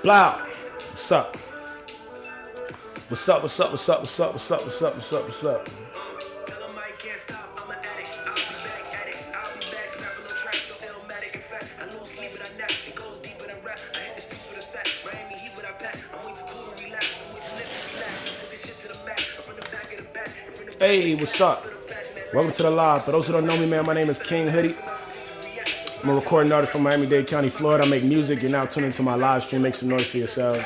Blah. What's up? What's up? What's up? What's up? What's up? What's up? What's up? What's up? What's up? Hey, what's up? Welcome to the live. For those who don't know me, man, my name is King Hoodie. I'm a recording artist from Miami-Dade County, Florida. I make music. You're now tuned into my live stream. Make some noise for yourselves.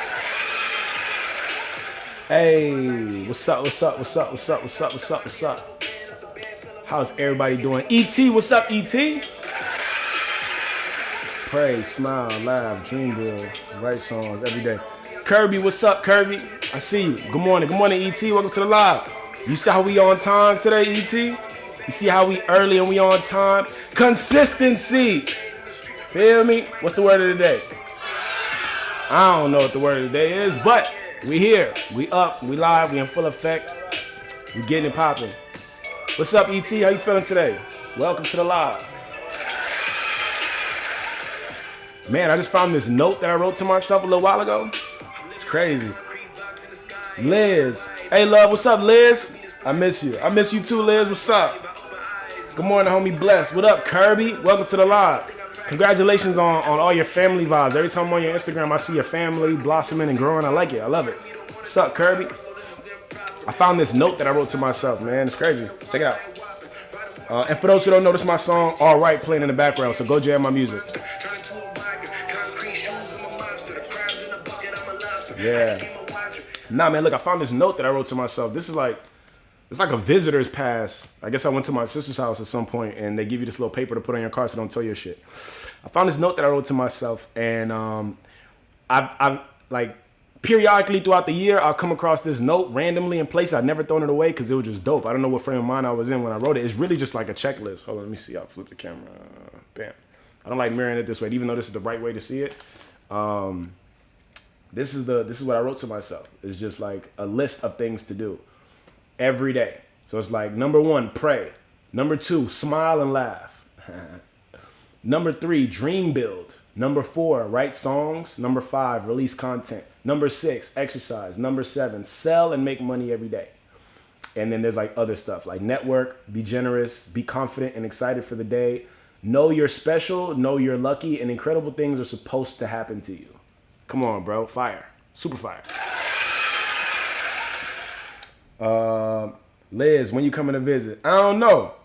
Hey, what's up? What's up? What's up? What's up? What's up? What's up? What's up? How's everybody doing? ET, what's up, ET? Pray, smile, laugh, dream build, write songs every day. Kirby, what's up, Kirby? I see you. Good morning. Good morning, ET. Welcome to the live. You see how we on time today, ET? You see how we early and we on time? Consistency. Feel me? What's the word of the day? I don't know what the word of the day is, but we here. We up. We live. We in full effect. We getting it popping. What's up, ET? How you feeling today? Welcome to the live. Man, I just found this note that I wrote to myself a little while ago. It's crazy. Liz. Hey, love. What's up, Liz? I miss you. I miss you too, Liz. What's up? Good morning, homie. Bless. What up, Kirby? Welcome to the live. Congratulations on all your family vibes. Every time I'm on your Instagram, I see your family blossoming and growing. I like it. I love it. What's up, Kirby? I found this note that I wrote to myself, man. It's crazy. Check it out. And for those who don't know, this is my song, All Right, playing in the background. So go jam my music. Yeah. Nah, man, look, I found this note that I wrote to myself. This is like, it's like a visitor's pass. I guess I went to my sister's house at some point, and they give you this little paper to put on your car so don't tell your shit. I found this note that I wrote to myself, and I've like periodically throughout the year, I'll come across this note randomly in places. I'd never thrown it away because it was just dope. I don't know what frame of mind I was in when I wrote it. It's really just like a checklist. Hold on, let me see. I'll flip the camera. Bam. I don't like mirroring it this way, even though this is the right way to see it. This is what I wrote to myself. It's just like a list of things to do every day. So it's like, number 1, pray. Number 2, smile and laugh. Number 3, dream build. Number 4, write songs. Number 5, release content. Number 6, exercise. Number 7, sell and make money every day. And then there's like other stuff like network, be generous, be confident and excited for the day. Know you're special, know you're lucky, and incredible things are supposed to happen to you. Come on, bro. Fire. Super fire. Liz, when you coming to visit? I don't know.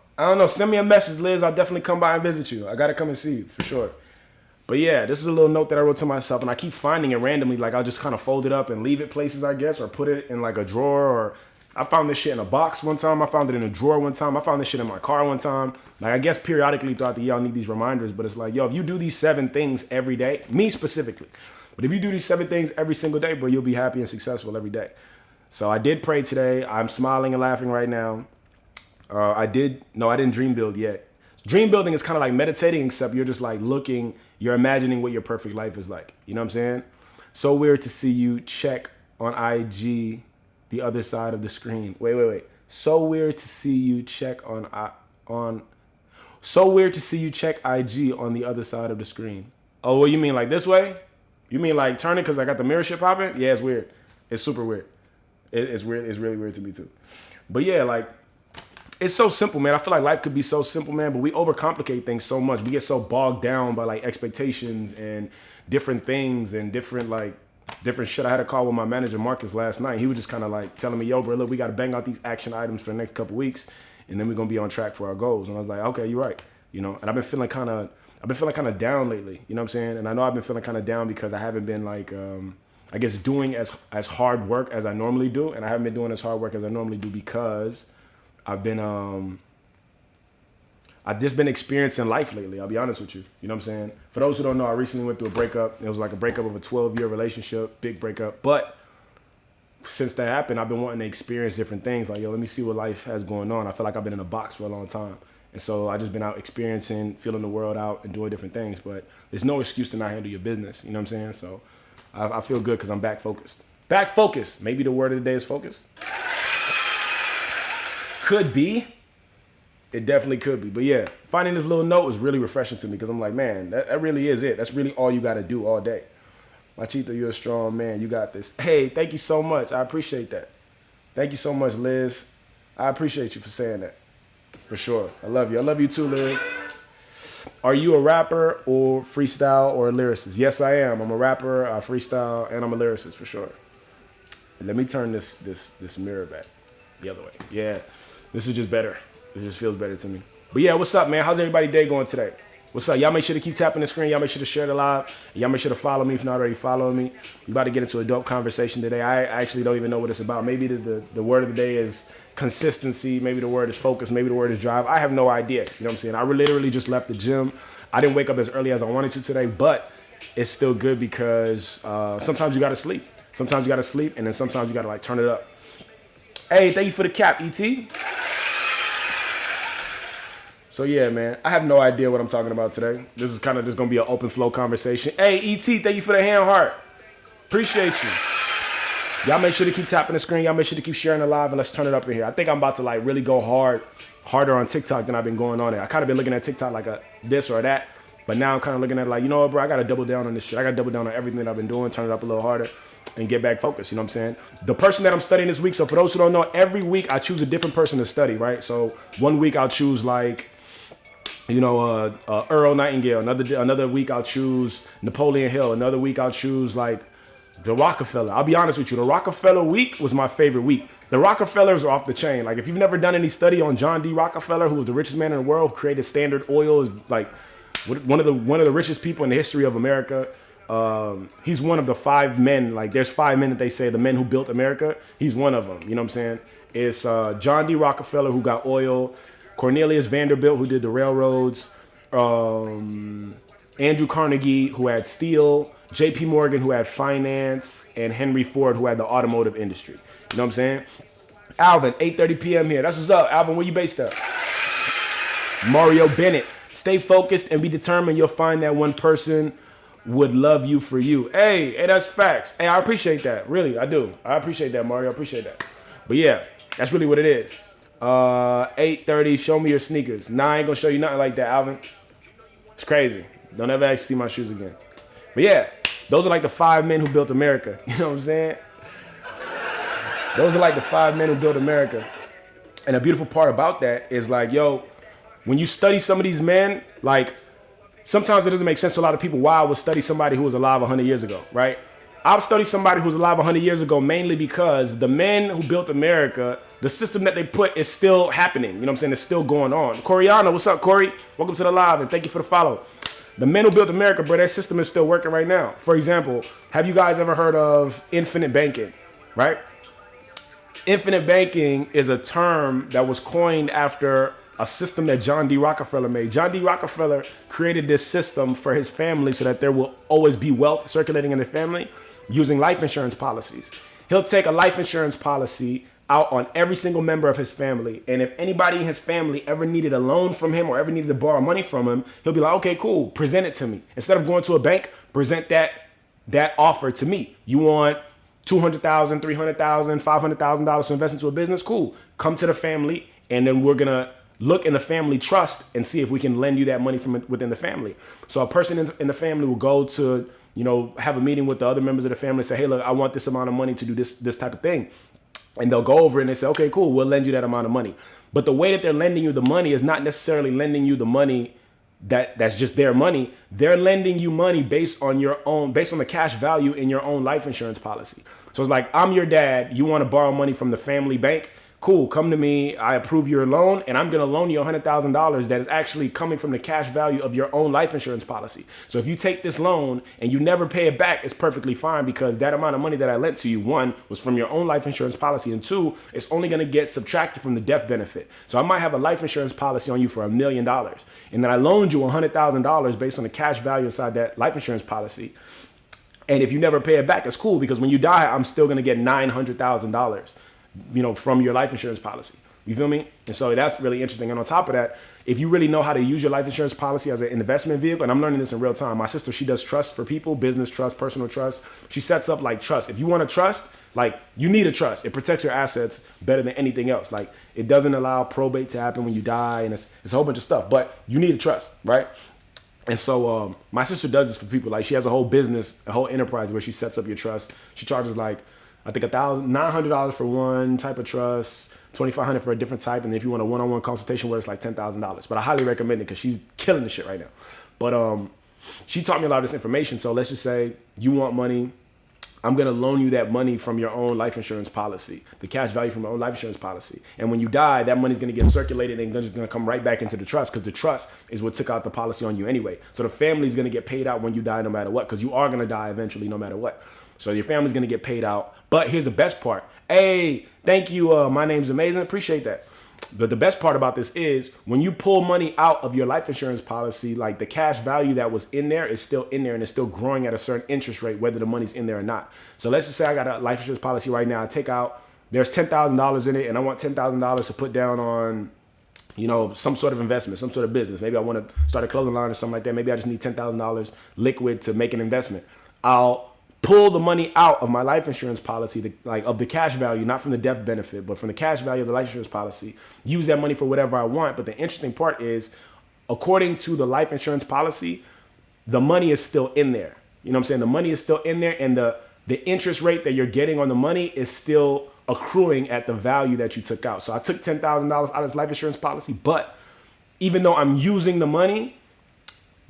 Send me a message, Liz. I'll definitely come by and visit you. I got to come and see you for sure. But yeah, this is a little note that I wrote to myself, and I keep finding it randomly. Like I'll just kind of fold it up and leave it places, I guess, or put it in like a drawer. Or I found this shit in a box one time. I found it in a drawer one time. I found this shit in my car one time. Like I guess periodically throughout the year, I'll need these reminders. But it's like, yo, if you do these 7 things every day, me specifically, but if you do these 7 things every single day, bro, you'll be happy and successful every day. So I did pray today. I'm smiling and laughing right now. I didn't dream build yet. Dream building is kind of like meditating, except you're just like you're imagining what your perfect life is like. You know what I'm saying? So weird to see you check on IG the other side of the screen. Wait. So weird to see you check So weird to see you check IG on the other side of the screen. Oh, well, you mean like this way? You mean like turn it because I got the mirror shit popping? Yeah, it's weird. It's super weird. It's weird. It's really weird to me too. But yeah, like it's so simple, man. I feel like life could be so simple, man, but we overcomplicate things so much. We get so bogged down by like expectations and different things and different shit. I had a call with my manager, Marcus, last night. He was just kind of like telling me, yo, bro, look, we got to bang out these action items for the next couple weeks, and then we're going to be on track for our goals. And I was like, okay, you're right. You know, and I've been feeling kind of down lately, you know what I'm saying? And I know I've been feeling kind of down because I haven't been like, I guess doing as hard work as I normally do. And I haven't been doing as hard work as I normally do because I've just been experiencing life lately. I'll be honest with you. You know what I'm saying? For those who don't know, I recently went through a breakup. It was like a breakup of a 12-year relationship, big breakup. But since that happened, I've been wanting to experience different things. Like, yo, let me see what life has going on. I feel like I've been in a box for a long time. And so I just been out experiencing, feeling the world out and doing different things. But there's no excuse to not handle your business. You know what I'm saying? So I feel good because I'm back focused. Back focused. Maybe the word of the day is focused. Could be. It definitely could be. But yeah, finding this little note was really refreshing to me because I'm like, man, that really is it. That's really all you got to do all day. Machito, you're a strong man. You got this. Hey, thank you so much. I appreciate that. Thank you so much, Liz. I appreciate you for saying that. For sure. I love you. I love you too, Liz. Are you a rapper or freestyle or a lyricist? Yes, I am. I'm a rapper, I freestyle, and I'm a lyricist for sure. Let me turn this mirror back the other way. Yeah, this is just better. It just feels better to me. But yeah, what's up, man? How's everybody's day going today? What's up? Y'all make sure to keep tapping the screen. Y'all make sure to share the live. Y'all make sure to follow me if not already following me. We about to get into a dope conversation today. I actually don't even know what it's about. Maybe the word of the day is consistency. Maybe the word is focus. Maybe the word is drive. I have no idea. You know what I'm saying? I literally just left the gym. I didn't wake up as early as I wanted to today, but it's still good because sometimes you got to sleep. Sometimes you got to sleep, and then sometimes you got to like turn it up. Hey, thank you for the cap, ET. So yeah, man, I have no idea what I'm talking about today. This is kind of just gonna be an open flow conversation. Hey, ET, thank you for the hand heart. Appreciate you. Y'all make sure to keep tapping the screen. Y'all make sure to keep sharing the live, and let's turn it up in here. I think I'm about to like really go harder on TikTok than I've been going on it. I kind of been looking at TikTok like a this or that, but now I'm kind of looking at it like, you know what, bro, I gotta double down on this shit. I gotta double down on everything that I've been doing, turn it up a little harder, and get back focused. You know what I'm saying? The person that I'm studying this week. So for those who don't know, every week I choose a different person to study. Right? So one week I'll choose like, you know, Earl Nightingale. Another week I'll choose Napoleon Hill. Another week I'll choose like the Rockefeller. I'll be honest with you. The Rockefeller week was my favorite week. The Rockefellers are off the chain. Like if you've never done any study on John D. Rockefeller, who was the richest man in the world, who created Standard Oil, is like one of the richest people in the history of America. He's one of the 5 men. Like there's 5 men that they say the men who built America. He's one of them. You know what I'm saying? It's John D. Rockefeller, who got oil. Cornelius Vanderbilt, who did the railroads, Andrew Carnegie, who had steel, J.P. Morgan, who had finance, and Henry Ford, who had the automotive industry. You know what I'm saying? Alvin, 8:30 p.m. here. That's what's up. Alvin, where you based at? Mario Bennett, stay focused and be determined. You'll find that one person would love you for you. Hey, that's facts. Hey, I appreciate that. Really, I do. I appreciate that, Mario. I appreciate that. But yeah, that's really what it is. 8:30, show me your sneakers. Nah, I ain't gonna show you nothing like that, Alvin. It's crazy. Don't ever actually see my shoes again. But yeah, those are like the 5 men who built America. You know what I'm saying? Those are like the 5 men who built America. And the beautiful part about that is like, yo, when you study some of these men, like sometimes it doesn't make sense to a lot of people why I would study somebody who was alive 100 years ago, right? I'll study somebody who was alive 100 years ago mainly because the men who built America, the system that they put is still happening. You know what I'm saying? It's still going on. Coriana, what's up, Corey? Welcome to the live, and thank you for the follow. The men who built America, bro, that system is still working right now. For example, have you guys ever heard of infinite banking, right? Infinite banking is a term that was coined after a system that John D. Rockefeller made. John D. Rockefeller created this system for his family so that there will always be wealth circulating in the family using life insurance policies. He'll take a life insurance policy out on every single member of his family. And if anybody in his family ever needed a loan from him or ever needed to borrow money from him, he'll be like, okay, cool, present it to me. Instead of going to a bank, present that offer to me. You want $200,000, $300,000, $500,000 to invest into a business? Cool. Come to the family, and then we're gonna look in the family trust and see if we can lend you that money from within the family. So a person in the family will go to, you know, have a meeting with the other members of the family and say, hey, look, I want this amount of money to do this type of thing. And they'll go over it and they say, okay, cool, we'll lend you that amount of money. But the way that they're lending you the money is not necessarily lending you the money that's just their money. They're lending you money based on the cash value in your own life insurance policy. So it's like, I'm your dad, you want to borrow money from the family bank? Cool, come to me, I approve your loan, and I'm gonna loan you $100,000 that is actually coming from the cash value of your own life insurance policy. So if you take this loan and you never pay it back, it's perfectly fine because that amount of money that I lent to you, 1, was from your own life insurance policy, and 2, it's only gonna get subtracted from the death benefit. So I might have a life insurance policy on you for $1 million, and then I loaned you $100,000 based on the cash value inside that life insurance policy. And if you never pay it back, it's cool because when you die, I'm still gonna get $900,000. You know, from your life insurance policy. You feel me? And so that's really interesting. And on top of that, if you really know how to use your life insurance policy as an investment vehicle, and I'm learning this in real time. My sister, she does trust for people, business trust, personal trust. She sets up like trust. If you want to trust, like you need a trust. It protects your assets better than anything else. Like it doesn't allow probate to happen when you die, and it's a whole bunch of stuff, but you need a trust, right? And so my sister does this for people. Like she has a whole business, a whole enterprise where she sets up your trust. She charges like I think $900 for one type of trust, $2,500 for a different type, and if you want a one-on-one consultation where it's like $10,000. But I highly recommend it because she's killing the shit right now. But she taught me a lot of this information. So let's just say you want money. I'm going to loan you that money from your own life insurance policy, the cash value from your own life insurance policy. And when you die, that money's going to get circulated and it's going to come right back into the trust because the trust is what took out the policy on you anyway. So the family's going to get paid out when you die no matter what because you are going to die eventually no matter what. So your family's going to get paid out. But here's the best part. Hey, thank you. My name's amazing. Appreciate that. But the best part about this is when you pull money out of your life insurance policy, like the cash value that was in there is still in there and it's still growing at a certain interest rate, whether the money's in there or not. So let's just say I got a life insurance policy right now. I take out, there's $10,000 in it and I want $10,000 to put down on, you know, some sort of investment, some sort of business. Maybe I want to start a clothing line or something like that. Maybe I just need $10,000 liquid to make an investment. I'll pull the money out of my life insurance policy, of the cash value, not from the death benefit, but from the cash value of the life insurance policy, use that money for whatever I want. But the interesting part is, according to the life insurance policy, the money is still in there. You know what I'm saying? The money is still in there and the interest rate that you're getting on the money is still accruing at the value that you took out. So I took $10,000 out of this life insurance policy, but even though I'm using the money,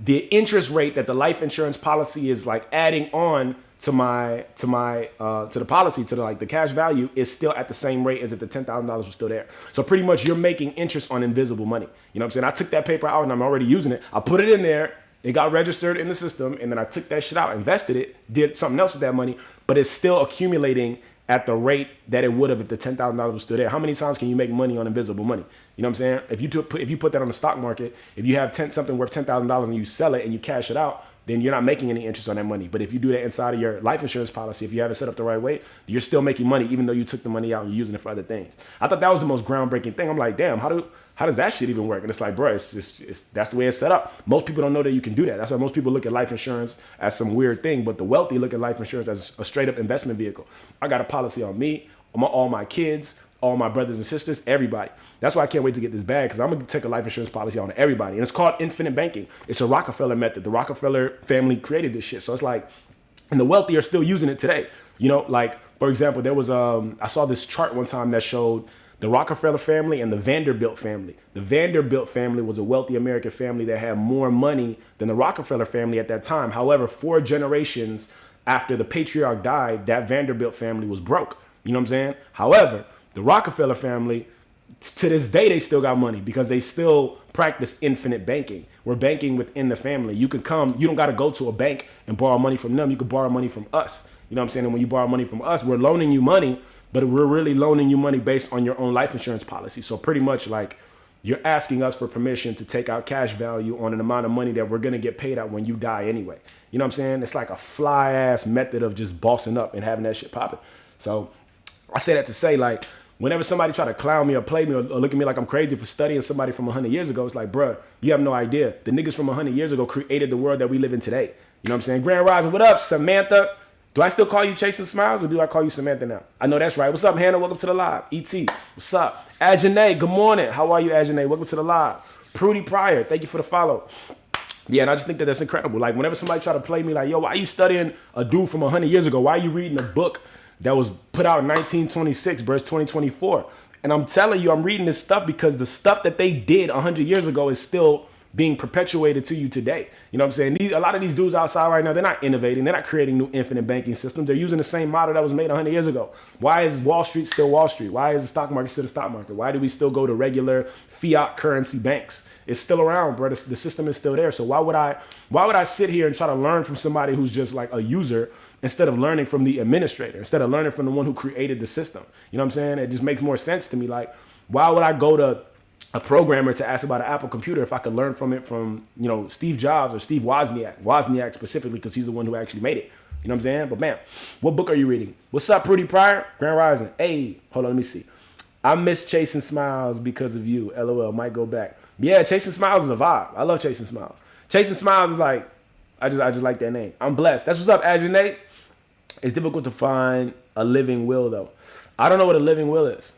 the interest rate that the life insurance policy is like adding on to the policy, to the cash value is still at the same rate as if the $10,000 was still there. So pretty much you're making interest on invisible money. You know what I'm saying? I took that paper out and I'm already using it. I put it in there. It got registered in the system and then I took that shit out, invested it, did something else with that money, but it's still accumulating at the rate that it would have if the $10,000 was still there. How many times can you make money on invisible money? You know what I'm saying? If you put that on the stock market, if you have something worth $10,000 and you sell it and you cash it out, then you're not making any interest on that money. But if you do that inside of your life insurance policy, if you have it set up the right way, you're still making money even though you took the money out and you're using it for other things. I thought that was the most groundbreaking thing. I'm like, damn, how does that shit even work? And it's like, bro, it's that's the way it's set up. Most people don't know that you can do that. That's why most people look at life insurance as some weird thing, but the wealthy look at life insurance as a straight up investment vehicle. I got a policy on me, all my kids, all my brothers and sisters, everybody. That's why I can't wait to get this bag because I'm going to take a life insurance policy on everybody. And it's called infinite banking. It's a Rockefeller method. The Rockefeller family created this shit. So it's like, and the wealthy are still using it today. You know, like, for example, there was, I saw this chart one time that showed the Rockefeller family and the Vanderbilt family. The Vanderbilt family was a wealthy American family that had more money than the Rockefeller family at that time. However, 4 generations after the patriarch died, that Vanderbilt family was broke. You know what I'm saying? However, the Rockefeller family, to this day, they still got money because they still practice infinite banking. We're banking within the family. You can come, you don't got to go to a bank and borrow money from them. You can borrow money from us. You know what I'm saying? And when you borrow money from us, we're loaning you money, but we're really loaning you money based on your own life insurance policy. So pretty much like you're asking us for permission to take out cash value on an amount of money that we're going to get paid out when you die anyway. You know what I'm saying? It's like a fly ass method of just bossing up and having that shit popping. So I say that to say, like, whenever somebody try to clown me or play me or look at me like I'm crazy for studying somebody from 100 years ago, it's like, bruh, you have no idea. The niggas from 100 years ago created the world that we live in today. You know what I'm saying? Grand Rising, what up, Samantha? Do I still call you Chasing Smiles or do I call you Samantha now? I know that's right. What's up, Hannah? Welcome to the live. E.T., what's up? Ajane, good morning. How are you, Ajane? Welcome to the live. Prudy Pryor, thank you for the follow. Yeah, and I just think that that's incredible. Like, whenever somebody try to play me like, yo, why are you studying a dude from 100 years ago? Why are you reading a book that was put out in 1926, bro? It's 2024. And I'm telling you, I'm reading this stuff because the stuff that they did 100 years ago is still being perpetuated to you today. You know what I'm saying? A lot of these dudes outside right now, they're not innovating. They're not creating new infinite banking systems. They're using the same model that was made 100 years ago. Why is Wall Street still Wall Street? Why is the stock market still the stock market? Why do we still go to regular fiat currency banks? It's still around, bro. The system is still there. So why would I sit here and try to learn from somebody who's just like a user instead of learning from the administrator, instead of learning from the one who created the system? You know what I'm saying? It just makes more sense to me. Like, why would I go to a programmer to ask about an Apple computer if I could learn from it from, you know, Steve Jobs or Steve Wozniak specifically, because he's the one who actually made it. You know what I'm saying? But man, what book are you reading? What's up, Prudy Pryor? Grand Rising. Hey, hold on, let me see. I miss Chasing Smiles because of you. LOL, might go back. Yeah, Chasing Smiles is a vibe. I love Chasing Smiles. Chasing Smiles is like, I just like that name. I'm blessed. That's what's up, Ajane. It's difficult to find a living will, though. I don't know what a living will is.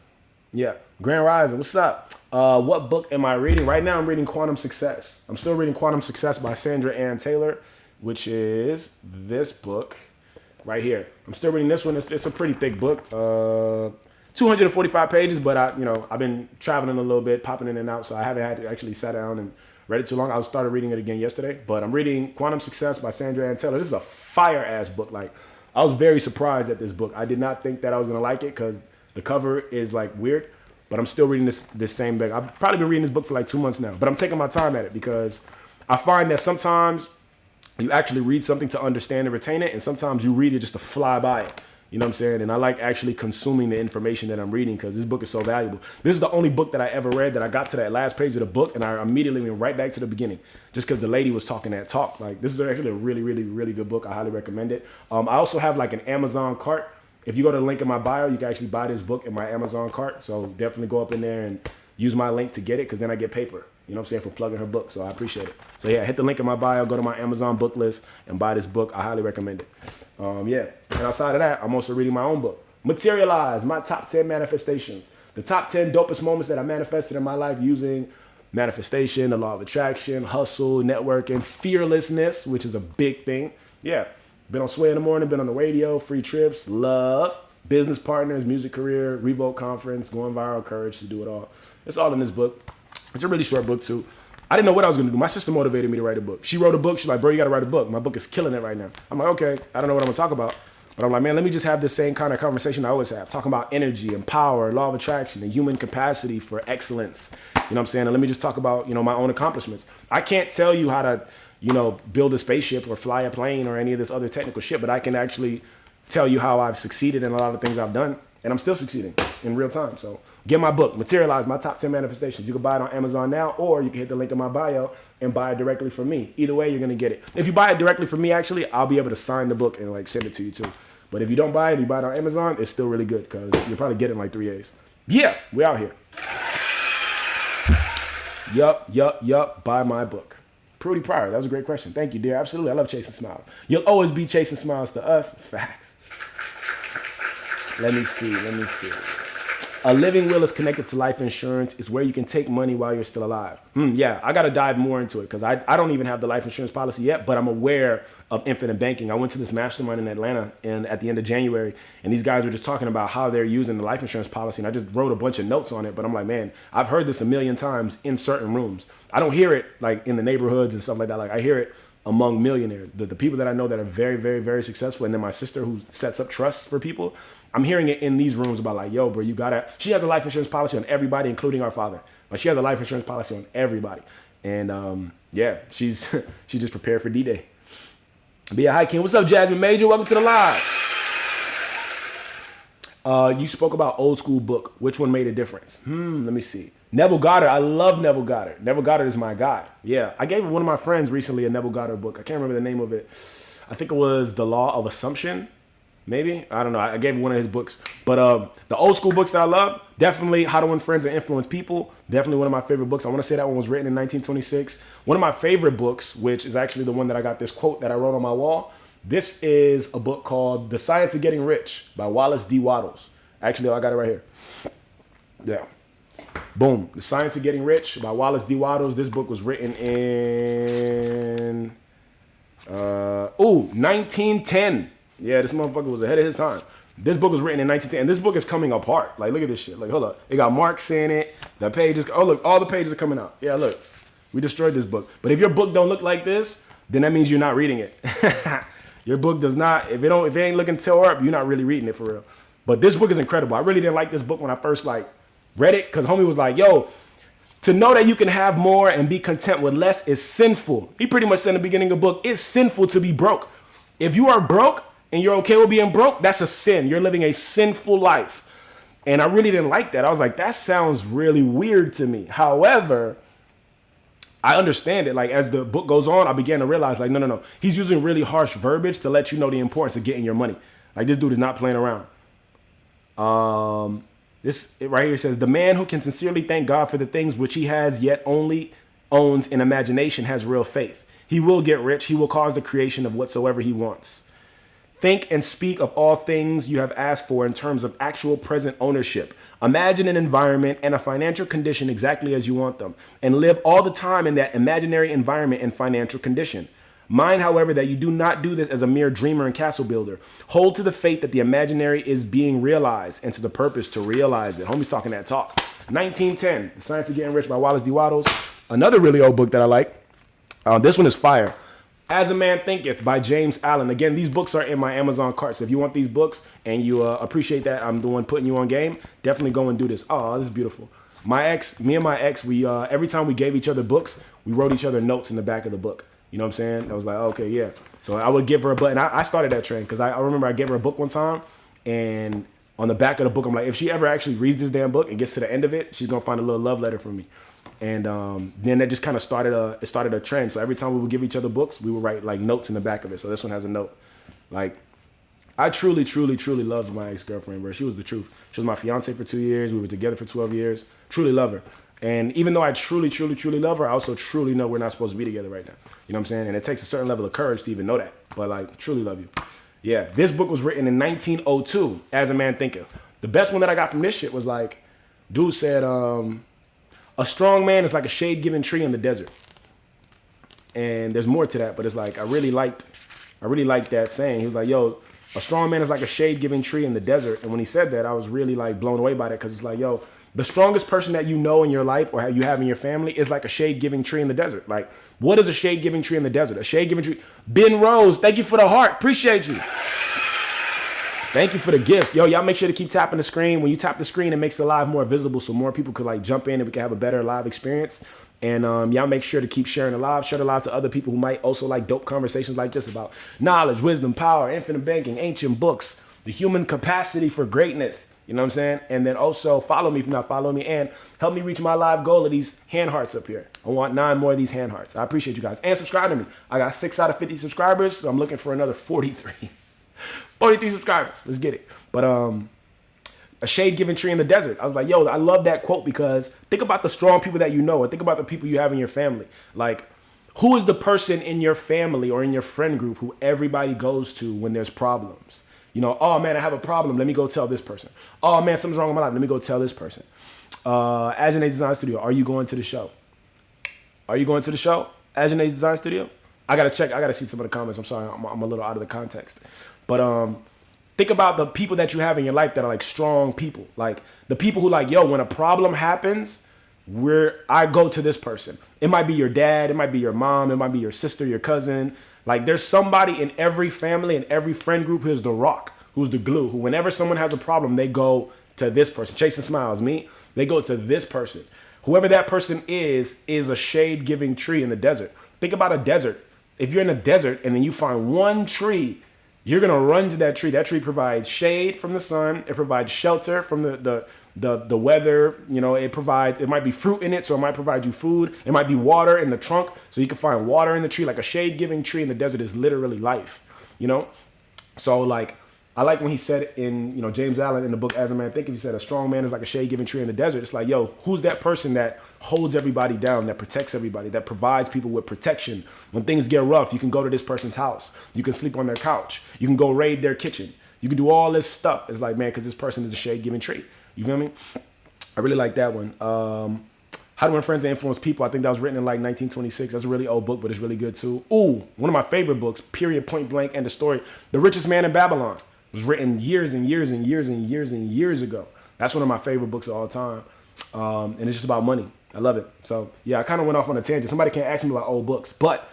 Yeah. Grand Rising, what's up? What book am I reading? Right now I'm reading Quantum Success. I'm still reading Quantum Success by Sandra Ann Taylor, which is this book right here. I'm still reading this one. It's a pretty thick book. 245 pages, but I've been traveling a little bit, popping in and out, so I haven't had to actually sit down and read it too long. I started reading it again yesterday, but I'm reading Quantum Success by Sandra Ann Taylor. This is a fire-ass book. Like, I was very surprised at this book. I did not think that I was going to like it because the cover is, like, weird, but I'm still reading this same book. I've probably been reading this book for, like, 2 months now, but I'm taking my time at it because I find that sometimes you actually read something to understand and retain it, and sometimes you read it just to fly by it. You know what I'm saying? And I like actually consuming the information that I'm reading because this book is so valuable. This is the only book that I ever read that I got to that last page of the book and I immediately went right back to the beginning just because the lady was talking that talk. Like, this is actually a really, really, really good book. I highly recommend it. I also have like an Amazon cart. If you go to the link in my bio, you can actually buy this book in my Amazon cart. So definitely go up in there and use my link to get it because then I get paper. You know what I'm saying, for plugging her book, so I appreciate it. So yeah, hit the link in my bio, go to my Amazon book list, and buy this book. I highly recommend it. And outside of that, I'm also reading my own book, Materialize, my top 10 manifestations. The top 10 dopest moments that I manifested in my life using manifestation, the law of attraction, hustle, networking, fearlessness, which is a big thing. Yeah, been on Sway in the Morning, been on the radio, free trips, love, business partners, music career, Revolt Conference, going viral, courage to do it all. It's all in this book. It's a really short book too. I didn't know what I was going to do. My sister motivated me to write a book. She wrote a book. She's like, bro, you got to write a book. My book is killing it right now. I'm like, okay, I don't know what I'm going to talk about. But I'm like, man, let me just have the same kind of conversation I always have. Talking about energy and power, law of attraction, and human capacity for excellence. You know what I'm saying? And let me just talk about, my own accomplishments. I can't tell you how to, build a spaceship or fly a plane or any of this other technical shit, but I can actually tell you how I've succeeded in a lot of things I've done. And I'm still succeeding in real time. So get my book, Materialize, my top 10 manifestations. You can buy it on Amazon now, or you can hit the link in my bio and buy it directly from me. Either way, you're going to get it. If you buy it directly from me, actually, I'll be able to sign the book and like send it to you too. But if you don't buy it, you buy it on Amazon, it's still really good because you'll probably get it in like 3 days. Yeah, we out here. Yup. Buy my book. Prudy Pryor, that was a great question. Thank you, dear. Absolutely. I love chasing smiles. You'll always be chasing smiles to us. Facts. Let me see. A living will is connected to life insurance. It's where you can take money while you're still alive. Yeah, I got to dive more into it because I don't even have the life insurance policy yet, but I'm aware of infinite banking. I went to this mastermind in Atlanta at the end of January, and these guys were just talking about how they're using the life insurance policy, and I just wrote a bunch of notes on it, but I'm like, man, I've heard this a million times in certain rooms. I don't hear it like in the neighborhoods and stuff like that. Like, I hear it among millionaires, the people that I know that are very, very, very successful, and then my sister who sets up trusts for people. I'm hearing it in these rooms about like, yo, bro, she has a life insurance policy on everybody, including our father. Like, she has a life insurance policy on everybody. And yeah, she just prepared for D-Day. But yeah, hi, King. What's up, Jasmine Major? Welcome to the live. You spoke about old school book. Which one made a difference? Let me see. Neville Goddard. I love Neville Goddard. Neville Goddard is my guy. Yeah, I gave one of my friends recently a Neville Goddard book. I can't remember the name of it. I think it was The Law of Assumption. Maybe. I don't know. I gave one of his books. But the old school books that I love, definitely How to Win Friends and Influence People. Definitely one of my favorite books. I want to say that one was written in 1926. One of my favorite books, which is actually the one that I got this quote that I wrote on my wall. This is a book called The Science of Getting Rich by Wallace D. Wattles. Actually, I got it right here. Yeah. Boom. The Science of Getting Rich by Wallace D. Wattles. This book was written in 1910. Yeah, this motherfucker was ahead of his time. This book was written in 1910, and this book is coming apart. Like, look at this shit. Like, hold up. It got marks in it. The pages. Oh, look. All the pages are coming out. Yeah, look. We destroyed this book. But if your book don't look like this, then that means you're not reading it. Your book does not. If it ain't looking tore up, you're not really reading it for real. But this book is incredible. I really didn't like this book when I first read it because homie was like, yo, to know that you can have more and be content with less is sinful. He pretty much said in the beginning of the book, it's sinful to be broke. If you are broke and you're okay with being broke, that's a sin. You're living a sinful life. And I really didn't like that. I was like, that sounds really weird to me. However, I understand it. Like, as the book goes on, I began to realize, like, no. He's using really harsh verbiage to let you know the importance of getting your money. Like, this dude is not playing around. This right here says, the man who can sincerely thank God for the things which he has yet only owns in imagination has real faith. He will get rich. He will cause the creation of whatsoever he wants. Think and speak of all things you have asked for in terms of actual present ownership. Imagine an environment and a financial condition exactly as you want them, and live all the time in that imaginary environment and financial condition. Mind, however, that you do not do this as a mere dreamer and castle builder. Hold to the faith that the imaginary is being realized and to the purpose to realize it. Homie's talking that talk. 1910, The Science of Getting Rich by Wallace D. Wattles. Another really old book that I like. This one is fire. As a Man Thinketh by James Allen. Again, these books are in my Amazon cart. So if you want these books and you appreciate that I'm the one putting you on game, definitely go and do this. Oh, this is beautiful. Me and my ex, we every time we gave each other books, we wrote each other notes in the back of the book. You know what I'm saying? I was like, okay, yeah. So I would give her a book. And I started that trend because I remember I gave her a book one time. And on the back of the book, I'm like, if she ever actually reads this damn book and gets to the end of it, she's going to find a little love letter from me. And then that just kind of started a trend. So every time we would give each other books, we would write like notes in the back of it. So this one has a note. Like, I truly, truly, truly loved my ex-girlfriend, bro. She was the truth. She was my fiance for 2 years. We were together for 12 years. Truly love her. And even though I truly, truly, truly love her, I also truly know we're not supposed to be together right now. You know what I'm saying? And it takes a certain level of courage to even know that. But like, truly love you. Yeah, this book was written in 1902, As a Man Thinketh. The best one that I got from this shit was like, dude said, a strong man is like a shade-giving tree in the desert. And there's more to that, but it's like, I really liked that saying. He was like, yo, a strong man is like a shade-giving tree in the desert. And when he said that, I was really like blown away by that because it's like, yo, the strongest person that you know in your life or you have in your family is like a shade-giving tree in the desert. Like, what is a shade-giving tree in the desert? A shade-giving tree. Ben Rose, thank you for the heart. Appreciate you. Thank you for the gifts. Yo, y'all make sure to keep tapping the screen. When you tap the screen, it makes the live more visible so more people could like jump in and we can have a better live experience. And y'all make sure to keep sharing the live. Share the live to other people who might also like dope conversations like this about knowledge, wisdom, power, infinite banking, ancient books, the human capacity for greatness. You know what I'm saying? And then also follow me if you're not following me and help me reach my live goal of these hand hearts up here. I want 9 more of these hand hearts. I appreciate you guys. And subscribe to me. I got 6 out of 50 subscribers, so I'm looking for another 43. 43 subscribers. Let's get it. But a shade-giving tree in the desert. I was like, yo, I love that quote because think about the strong people that you know and think about the people you have in your family. Like, who is the person in your family or in your friend group who everybody goes to when there's problems? You know, oh, man, I have a problem. Let me go tell this person. Oh, man, something's wrong with my life. Let me go tell this person. Aginate's Design Studio, are you going to the show? Are you going to the show? Aginate's Design Studio? I got to check. I got to see some of the comments. I'm sorry. I'm a little out of the context. But think about the people that you have in your life that are like strong people. Like the people who like, yo, when a problem happens, I go to this person. It might be your dad. It might be your mom. It might be your sister, your cousin. Like there's somebody in every family and every friend group who's the rock, who's the glue, who whenever someone has a problem, they go to this person. Chasing Smiles, me. They go to this person. Whoever that person is a shade-giving tree in the desert. Think about a desert. If you're in a desert and then you find one tree, you're gonna run to that tree. That tree provides shade from the sun. It provides shelter from the weather. You know, it might be fruit in it, so it might provide you food. It might be water in the trunk, so you can find water in the tree. Like a shade-giving tree in the desert is literally life. You know, so like I like when he said in James Allen in the book As a Man Thinketh, he said a strong man is like a shade-giving tree in the desert. It's like, yo, who's that person that holds everybody down, that protects everybody, that provides people with protection? When things get rough, you can go to this person's house. You can sleep on their couch. You can go raid their kitchen. You can do all this stuff. It's like, man, because this person is a shade-giving tree. You feel me? I really like that one. How to Win Friends and Influence People. I think that was written in like 1926. That's a really old book, but it's really good too. Ooh, one of my favorite books, period, point blank, and the story. The Richest Man in Babylon. It was written years and years and years and years and years ago. That's one of my favorite books of all time. And it's just about money. I love it. So yeah, I kind of went off on a tangent. Somebody can't ask me about old books, but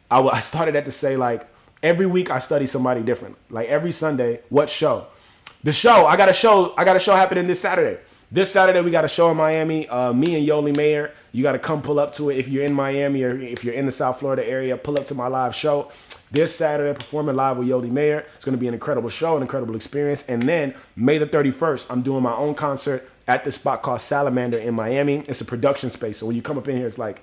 I started that to say like every week I study somebody different. Like every Sunday, what show? The show. I got a show happening this Saturday. This Saturday we got a show in Miami. Me and Yoli Mayer. You got to come pull up to it if you're in Miami or if you're in the South Florida area. Pull up to my live show this Saturday, performing live with Yoli Mayer. It's going to be an incredible show, an incredible experience. And then May the 31st, I'm doing my own concert at this spot called Salamander in Miami. It's a production space. So when you come up in here, it's like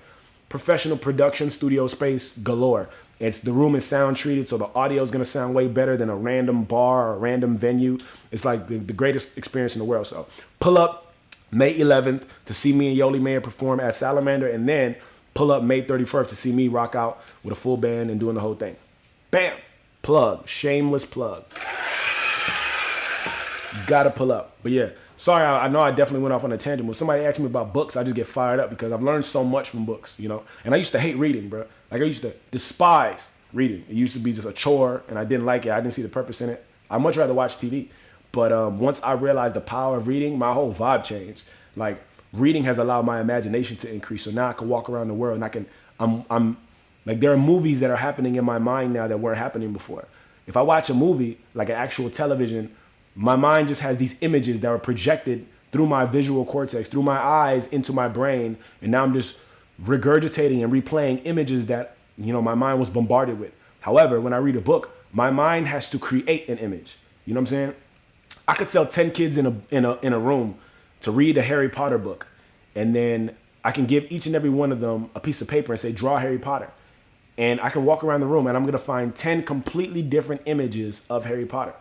professional production studio space galore. The room is sound treated, so the audio is going to sound way better than a random bar or a random venue. It's like the greatest experience in the world. So pull up May 11th to see me and Yoli Mayer perform at Salamander, and then pull up May 31st to see me rock out with a full band and doing the whole thing. Bam! Pull Plug. Shameless plug. Gotta pull up. But yeah, sorry, I know I definitely went off on a tangent. When somebody asks me about books, I just get fired up because I've learned so much from books, you know? And I used to hate reading, bro. Like, I used to despise reading. It used to be just a chore, and I didn't like it. I didn't see the purpose in it. I'd much rather watch TV. But once I realized the power of reading, my whole vibe changed. Like, reading has allowed my imagination to increase. So now I can walk around the world, and I'm like, there are movies that are happening in my mind now that weren't happening before. If I watch a movie, like an actual television, my mind just has these images that were projected through my visual cortex, through my eyes into my brain. And now I'm just regurgitating and replaying images that, you know, my mind was bombarded with. However, when I read a book, my mind has to create an image. You know what I'm saying? I could tell 10 kids in a room to read a Harry Potter book. And then I can give each and every one of them a piece of paper and say, draw Harry Potter. And I can walk around the room and I'm going to find 10 completely different images of Harry Potter.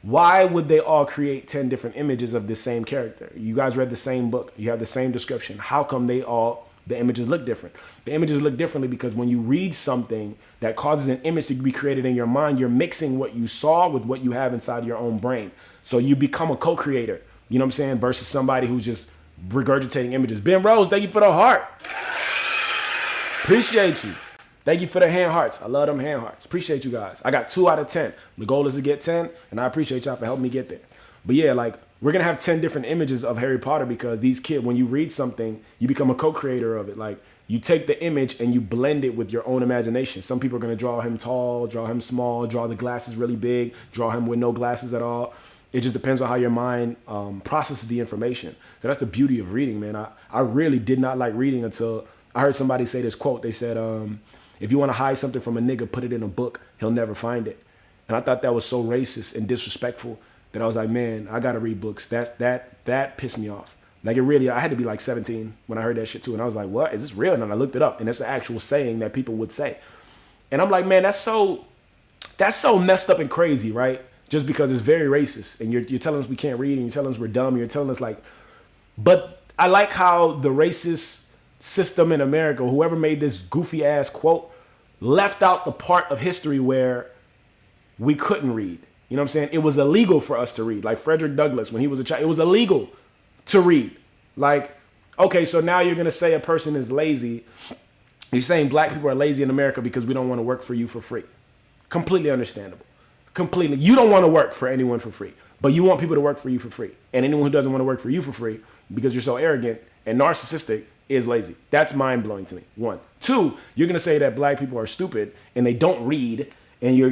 Why would they all create 10 different images of the same character? You guys read the same book. You have the same description. How come the images look different? The images look differently because when you read something that causes an image to be created in your mind, you're mixing what you saw with what you have inside your own brain. So you become a co-creator, you know what I'm saying? Versus somebody who's just regurgitating images. Ben Rose, thank you for the heart. Appreciate you. Thank you for the hand hearts. I love them hand hearts. Appreciate you guys. I got 2 out of 10. The goal is to get 10, and I appreciate y'all for helping me get there. But yeah, like, we're going to have 10 different images of Harry Potter because these kids, when you read something, you become a co-creator of it. Like, you take the image and you blend it with your own imagination. Some people are going to draw him tall, draw him small, draw the glasses really big, draw him with no glasses at all. It just depends on how your mind processes the information. So that's the beauty of reading, man. I really did not like reading until I heard somebody say this quote. They said, if you want to hide something from a nigga, put it in a book. He'll never find it. And I thought that was so racist and disrespectful that I was like, man, I got to read books. That pissed me off. Like, it really, I had to be like 17 when I heard that shit too. And I was like, what? Is this real? And then I looked it up, and it's an actual saying that people would say. And I'm like, man, that's so messed up and crazy, right? Just because it's very racist. And you're telling us we can't read, and you're telling us we're dumb. You're telling us like, but I like how the racist system in America, whoever made this goofy ass quote, left out the part of history where we couldn't read. You know what I'm saying? It was illegal for us to read. Like Frederick Douglass, when he was a child, it was illegal to read. Like, okay, so now you're going to say a person is lazy. You're saying black people are lazy in America because we don't want to work for you for free. Completely understandable. Completely. You don't want to work for anyone for free, but you want people to work for you for free. And anyone who doesn't want to work for you for free because you're so arrogant and narcissistic is lazy. That's mind-blowing to me. 1. 2, you're going to say that black people are stupid and they don't read and you're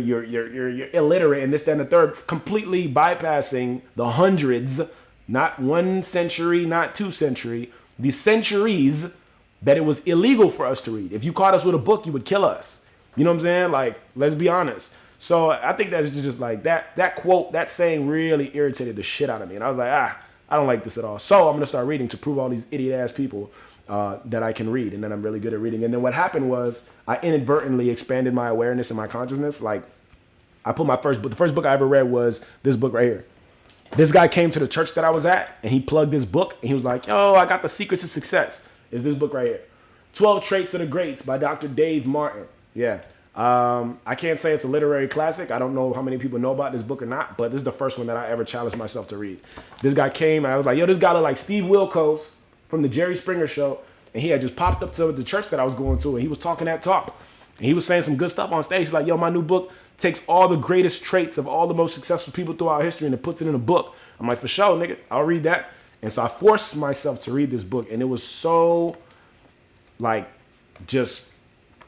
illiterate and this, that, and the third, completely bypassing the hundreds, not 1 century, not 2 century, the centuries that it was illegal for us to read. If you caught us with a book, you would kill us. You know what I'm saying? Like, let's be honest. So I think that's just like that quote, that saying really irritated the shit out of me. And I was like, I don't like this at all. So I'm going to start reading to prove all these idiot ass people that I can read and that I'm really good at reading. And then what happened was I inadvertently expanded my awareness and my consciousness. Like, I put the first book I ever read was this book right here. This guy came to the church that I was at and he plugged this book and he was like, yo, I got the secrets of success. It's this book right here. 12 Traits of the Greats by Dr. Dave Martin. Yeah. I can't say it's a literary classic. I don't know how many people know about this book or not, but this is the first one that I ever challenged myself to read. This guy came and I was like, yo, this guy look like Steve Wilkos from the Jerry Springer Show. And he had just popped up to the church that I was going to and he was talking that talk. And he was saying some good stuff on stage. He's like, yo, my new book takes all the greatest traits of all the most successful people throughout history and it puts it in a book. I'm like, for sure, nigga, I'll read that. And so I forced myself to read this book and it was so like just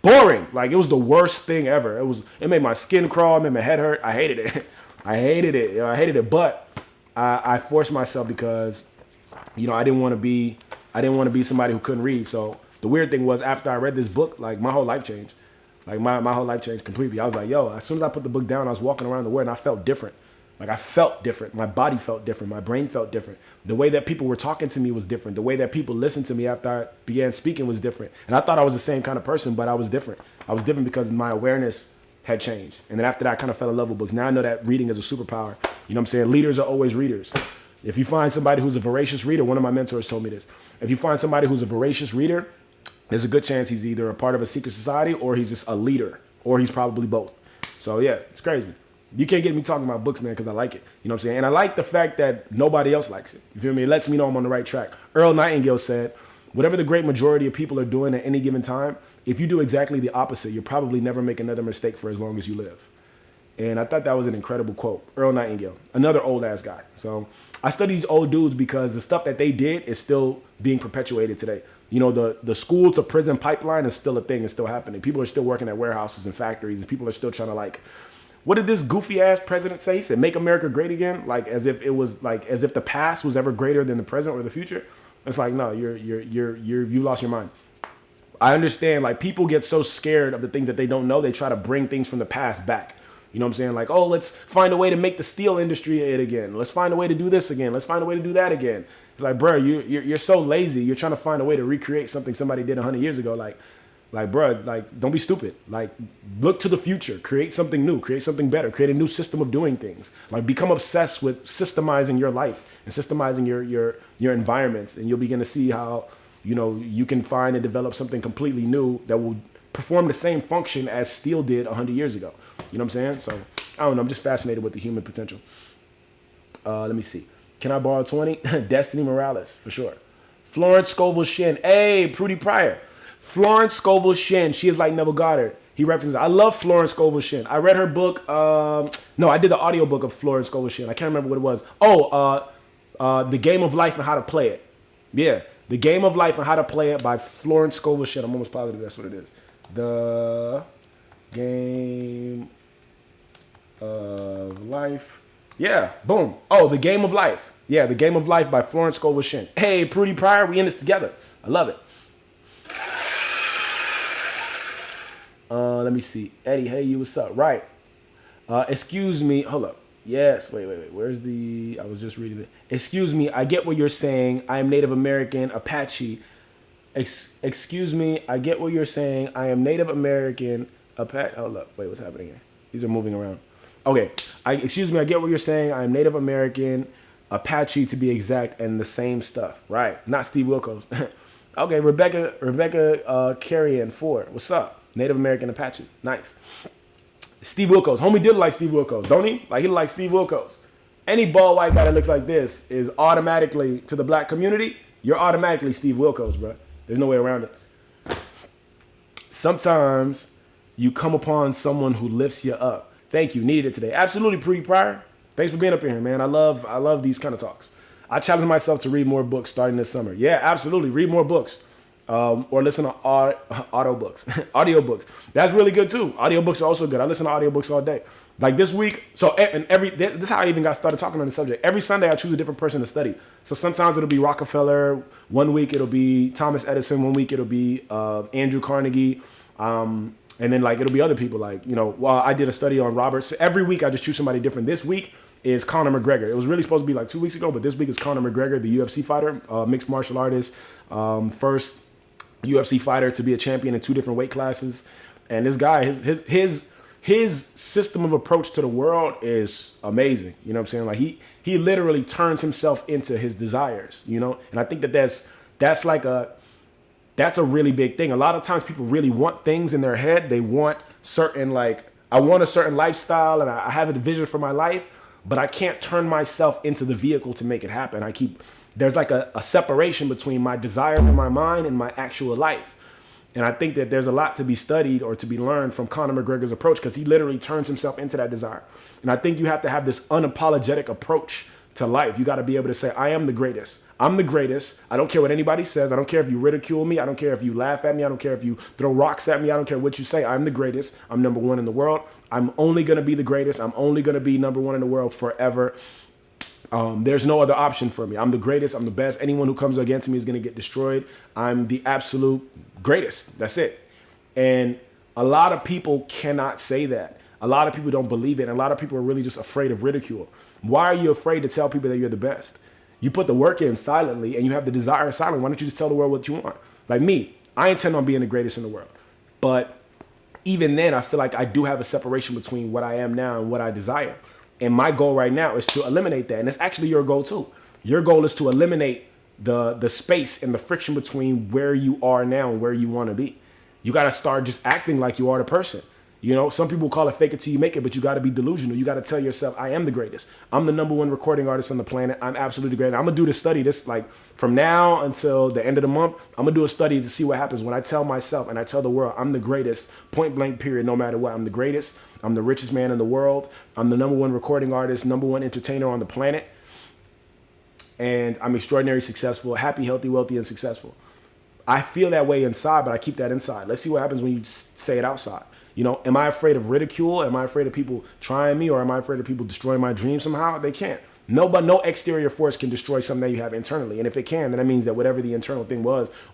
boring. Like, it was the worst thing ever. It made my skin crawl, it made my head hurt. I hated it. I hated it. But I forced myself because, you know, I didn't want to be somebody who couldn't read. So the weird thing was after I read this book, like my whole life changed. Like my whole life changed completely. I was like, yo, as soon as I put the book down, I was walking around the world and I felt different. Like, I felt different. My body felt different. My brain felt different. The way that people were talking to me was different. The way that people listened to me after I began speaking was different. And I thought I was the same kind of person, but I was different. I was different because my awareness had changed. And then after that, I kind of fell in love with books. Now I know that reading is a superpower. You know what I'm saying? Leaders are always readers. If you find somebody who's a voracious reader, one of my mentors told me this. If you find somebody who's a voracious reader, there's a good chance he's either a part of a secret society or he's just a leader, or he's probably both. So yeah, it's crazy. You can't get me talking about books, man, because I like it. You know what I'm saying? And I like the fact that nobody else likes it. You feel me? It lets me know I'm on the right track. Earl Nightingale said, whatever the great majority of people are doing at any given time, if you do exactly the opposite, you'll probably never make another mistake for as long as you live. And I thought that was an incredible quote. Earl Nightingale, another old ass guy. So I study these old dudes because the stuff that they did is still being perpetuated today. You know, the school to prison pipeline is still a thing. It's still happening. People are still working at warehouses and factories, and people are still trying to like, what did this goofy ass president say? He said, "Make America great again," like as if it was like as if the past was ever greater than the present or the future. It's like, no, you lost your mind. I understand, like, people get so scared of the things that they don't know, they try to bring things from the past back. You know what I'm saying? Like, oh, let's find a way to make the steel industry it again. Let's find a way to do this again. Let's find a way to do that again. It's like, bro, you're so lazy. You're trying to find a way to recreate something somebody did 100 years ago. Like, bro, like, don't be stupid. Like, look to the future. Create something new. Create something better. Create a new system of doing things. Like, become obsessed with systemizing your life and systemizing your environments, and you'll begin to see how, you know, you can find and develop something completely new that will perform the same function as steel did 100 years ago. You know what I'm saying? So, I don't know. I'm just fascinated with the human potential. Let me see. Can I borrow 20? Destiny Morales, for sure. Florence Scovel Shin. Hey, Prudy Pryor. Florence Scovel Shin. She is like Neville Goddard. He references. I love Florence Scovel Shin. I read her book. No, I did the audiobook of Florence Scovel Shin. I can't remember what it was. The Game of Life and How to Play It. Yeah. The Game of Life and How to Play It by Florence Scovel Shin. I'm almost positive that's what it is. The Game of Life. Yeah, boom. Oh, The Game of Life. Yeah, The Game of Life by Florence Scovel Shin. Hey, Prudy Pryor, we in this together. I love it. Let me see. Eddie, hey, you, what's up? Right. Excuse me. Hold up. Yes, wait. Where's the... I was just reading it. Excuse me, I get what you're saying. I am Native American, Apache. Excuse me, I get what you're saying. I am Native American, Apache. Hold up. Wait, what's happening here? These are moving around. Okay. Excuse me, I get what you're saying. I am Native American, Apache to be exact, and the same stuff. Right. Not Steve Wilkos. Okay, Rebecca Carrion Ford. What's up? Native American Apache. Nice. Steve Wilkos. Homie did like Steve Wilkos, don't he? Like, he like Steve Wilkos. Any bald white guy that looks like this is automatically, to the black community, you're automatically Steve Wilkos, bro. There's no way around it. Sometimes you come upon someone who lifts you up. Thank you. Needed it today. Absolutely, Prudy Pryor. Thanks for being up here, man. I love these kind of talks. I challenge myself to read more books starting this summer. Yeah, absolutely. Read more books. Or listen to audiobooks. That's really good too. Audiobooks are also good. I listen to audiobooks all day. Like this week, this is how I even got started talking on the subject. Every Sunday I choose a different person to study. So sometimes it'll be Rockefeller, one week it'll be Thomas Edison, one week it'll be Andrew Carnegie, and then like it'll be other people, like, you know, well, I did a study on Robert. So every week I just choose somebody different. This week is Conor McGregor. It was really supposed to be like 2 weeks ago, but this week is Conor McGregor, the UFC fighter, mixed martial artist, first UFC fighter to be a champion in 2 different weight classes. And this guy, his system of approach to the world is amazing. You know what I'm saying? Like he literally turns himself into his desires, you know? And I think that's a really big thing. A lot of times people really want things in their head. They want certain, like, I want a certain lifestyle and I have a vision for my life, but I can't turn myself into the vehicle to make it happen. There's like a separation between my desire in my mind and my actual life. And I think that there's a lot to be studied or to be learned from Conor McGregor's approach, because he literally turns himself into that desire. And I think you have to have this unapologetic approach to life. You got to be able to say, I am the greatest. I'm the greatest. I don't care what anybody says. I don't care if you ridicule me. I don't care if you laugh at me. I don't care if you throw rocks at me. I don't care what you say. I'm the greatest. I'm number one in the world. I'm only going to be the greatest. I'm only going to be number one in the world forever. There's no other option for me. I'm the greatest. I'm the best. Anyone who comes against me is going to get destroyed. I'm the absolute greatest. That's it. And a lot of people cannot say that. A lot of people don't believe it. And a lot of people are really just afraid of ridicule. Why are you afraid to tell people that you're the best? You put the work in silently and you have the desire silently. Why don't you just tell the world what you want? Like me, I intend on being the greatest in the world. But even then, I feel like I do have a separation between what I am now and what I desire. And my goal right now is to eliminate that. And it's actually your goal too. Your goal is to eliminate the space and the friction between where you are now and where you want to be. You got to start just acting like you are the person. You know, some people call it fake it till you make it, but you got to be delusional. You got to tell yourself, I am the greatest. I'm the #1 recording artist on the planet. I'm absolutely great. I'm going to do this study, this like from now until the end of the month. I'm going to do a study to see what happens when I tell myself and I tell the world I'm the greatest, point blank period, no matter what. I'm the greatest. I'm the richest man in the world. I'm the #1 recording artist, #1 entertainer on the planet. And I'm extraordinarily successful, happy, healthy, wealthy, and successful. I feel that way inside, but I keep that inside. Let's see what happens when you say it outside. You know, am I afraid of ridicule? Am I afraid of people trying me, or am I afraid of people destroying my dreams somehow? They can't. No exterior force can destroy something that you have internally. And if it can, then that means that whatever the internal thing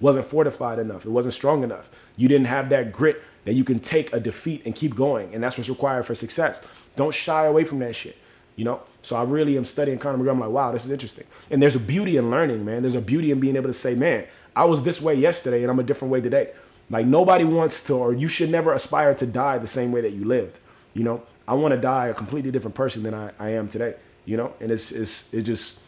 wasn't fortified enough. It wasn't strong enough. You didn't have that grit that you can take a defeat and keep going. And that's what's required for success. Don't shy away from that shit. You know, so I really am studying Conor McGregor. I'm like, wow, this is interesting. And there's a beauty in learning, man. There's a beauty in being able to say, man, I was this way yesterday and I'm a different way today. Like nobody wants to, or you should never aspire to die the same way that you lived. You know, I want to die a completely different person than I am today. You know, and it's just,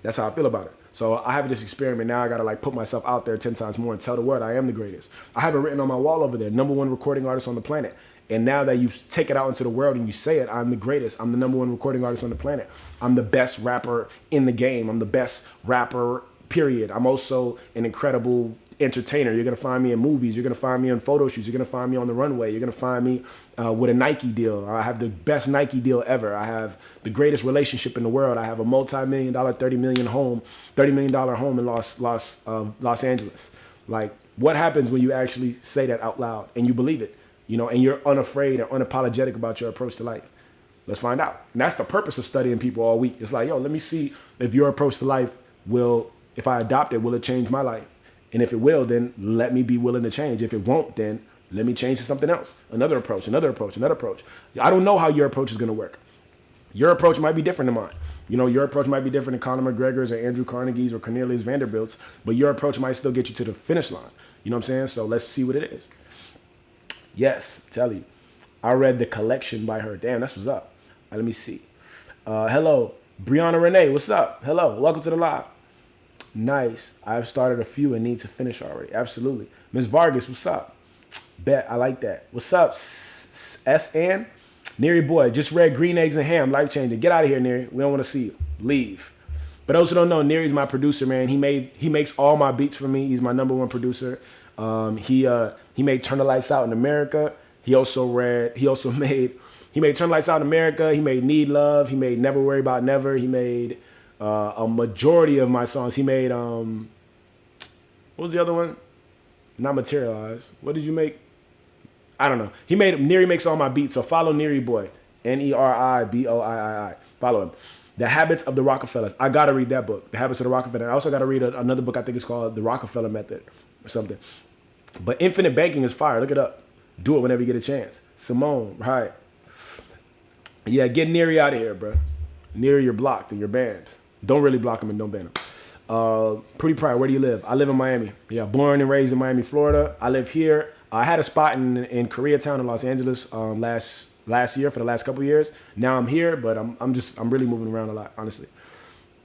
that's how I feel about it. So I have this experiment now. I got to like put myself out there 10 times more and tell the world I am the greatest. I have it written on my wall over there, #1 recording artist on the planet. And now that you take it out into the world and you say it, I'm the greatest. I'm the #1 recording artist on the planet. I'm the best rapper in the game. I'm the best rapper, period. I'm also an incredible entertainer. You're going to find me in movies. You're going to find me in photo shoots. You're going to find me on the runway. You're going to find me with a Nike deal. I have the best Nike deal ever. I have the greatest relationship in the world. I have a multi-million-dollar, $30 million home in Los Angeles. Like, what happens when you actually say that out loud and you believe it? You know, and you're unafraid and unapologetic about your approach to life. Let's find out. And that's the purpose of studying people all week. It's like, yo, let me see if your approach to life if I adopt it, will it change my life? And if it will, then let me be willing to change. If it won't, then let me change to something else. Another approach. I don't know how your approach is going to work. Your approach might be different than mine. You know, your approach might be different than Conor McGregor's or Andrew Carnegie's or Cornelius Vanderbilt's, but your approach might still get you to the finish line. You know what I'm saying? So let's see what it is. Yes, tell you. I read The Collection by her. Damn, that's what's up. Let me see. Hello, Brianna Renee. What's up? Hello, welcome to the live. Nice. I've started a few and need to finish already. Absolutely. Ms. Vargas, what's up? Bet, I like that. What's up, SN? Neri boy, just read Green Eggs and Ham, life changing. Get out of here, Neri. We don't want to see you. Leave. But those who don't know, Neri's my producer, man. He makes all my beats for me. He's my #1 producer. He made Turn the Lights Out in America. He made Turn the Lights Out in America. He made Need Love. He made Never Worry About Never. He made a majority of my songs. He made what was the other one? Not Materialize. What did you make? I don't know. Neri makes all my beats. So follow Neri Boy, NERIBOIII. Follow him. The Habits of the Rockefellers. I gotta read that book, The Habits of the Rockefellers. I also gotta read another book. I think it's called The Rockefeller Method or something. But Infinite Banking is fire. Look it up. Do it whenever you get a chance. Simone, right? Yeah, get Neri out of here, bro. Neri, you're blocked and you're banned. Don't really block him and don't ban him. Pretty Pride, where do you live? I live in Miami. Yeah, born and raised in Miami, Florida. I live here. I had a spot in Koreatown in Los Angeles last year for the last couple of years. Now I'm here, but I'm really moving around a lot, honestly.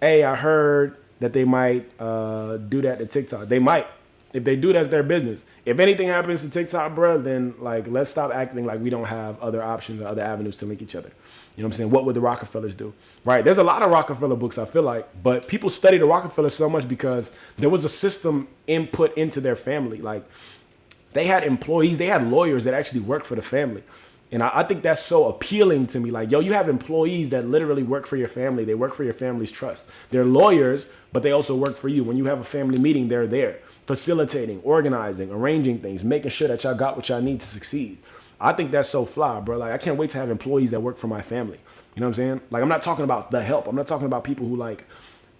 Hey, I heard that they might do that to TikTok. They might. If they do, that's their business. If anything happens to TikTok, bro, then like let's stop acting like we don't have other options or other avenues to link each other. You know what I'm saying? What would the Rockefellers do? Right? There's a lot of Rockefeller books, I feel like, but people study the Rockefellers so much because there was a system input into their family. Like they had employees, they had lawyers that actually worked for the family. And I think that's so appealing to me. Like, yo, you have employees that literally work for your family. They work for your family's trust. They're lawyers, but they also work for you. When you have a family meeting, they're there, facilitating, organizing, arranging things, making sure that y'all got what y'all need to succeed. I think that's so fly, bro. Like, I can't wait to have employees that work for my family. You know what I'm saying? Like, I'm not talking about the help. I'm not talking about people who, like,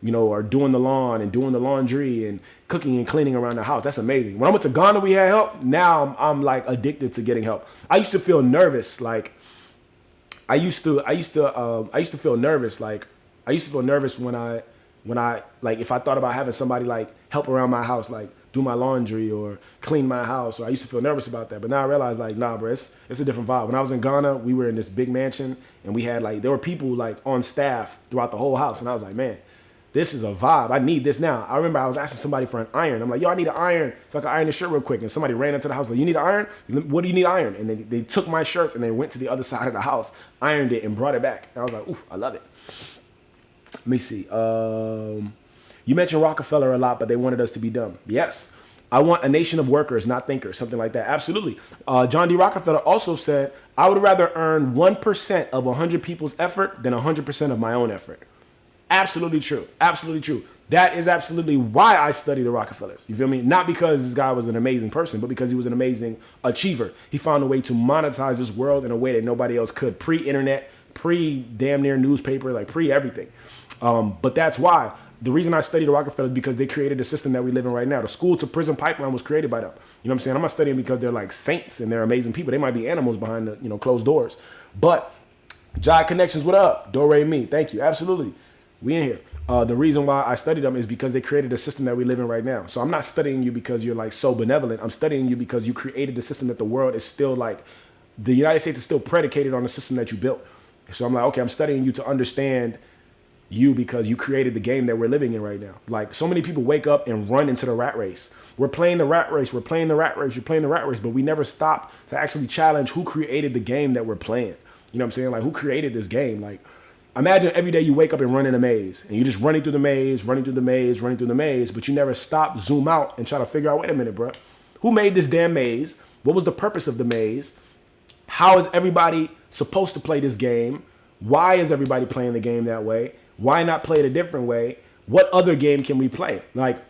you know, are doing the lawn and doing the laundry and cooking and cleaning around the house. That's amazing. When I went to Ghana, we had help. Now I'm like addicted to getting help. I used to feel nervous. Like I used to feel nervous. Like I used to feel nervous when I like if I thought about having somebody like help around my house, like do my laundry or clean my house. Or I used to feel nervous about that. But now I realize like, nah, bro, it's a different vibe. When I was in Ghana, we were in this big mansion and we had like there were people like on staff throughout the whole house, and I was like, man. This is a vibe. I need this now. I remember I was asking somebody for an iron. I'm like, yo, I need an iron so I can iron this shirt real quick. And somebody ran into the house like, you need an iron? What do you need iron? And they took my shirts and they went to the other side of the house, ironed it, and brought it back. And I was like, oof, I love it. Let me see. You mentioned Rockefeller a lot, but they wanted us to be dumb. Yes. I want a nation of workers, not thinkers, something like that. Absolutely. John D. Rockefeller also said, I would rather earn 1% of 100 people's effort than 100% of my own effort. Absolutely true. Absolutely true. That is absolutely why I study the Rockefellers. You feel me? Not because this guy was an amazing person, but because he was an amazing achiever. He found a way to monetize this world in a way that nobody else could. Pre-internet, pre-damn near newspaper, like pre-everything. But that's why. The reason I study the Rockefellers is because they created the system that we live in right now. The school to prison pipeline was created by them. You know what I'm saying? I'm not studying because they're like saints and they're amazing people. They might be animals behind the, closed doors. But Jai Connections, what up? Dore Me, thank you. Absolutely. We in here. The reason why I study them is because they created the system that we live in right now. So I'm not studying you because you're like so benevolent. I'm studying you because you created the system that the world is still like, the United States is still predicated on the system that you built. So I'm like, okay, I'm studying you to understand you because you created the game that we're living in right now. Like so many people wake up and run into the rat race. We're playing the rat race. We're playing the rat race. You're playing the rat race, but we never stop to actually challenge who created the game that we're playing. You know what I'm saying? Like who created this game? Like imagine every day you wake up and run in a maze and you're just running through the maze, running through the maze, running through the maze, but you never stop, zoom out and try to figure out, wait a minute, bro. Who made this damn maze? What was the purpose of the maze? How is everybody supposed to play this game? Why is everybody playing the game that way? Why not play it a different way? What other game can we play? Like,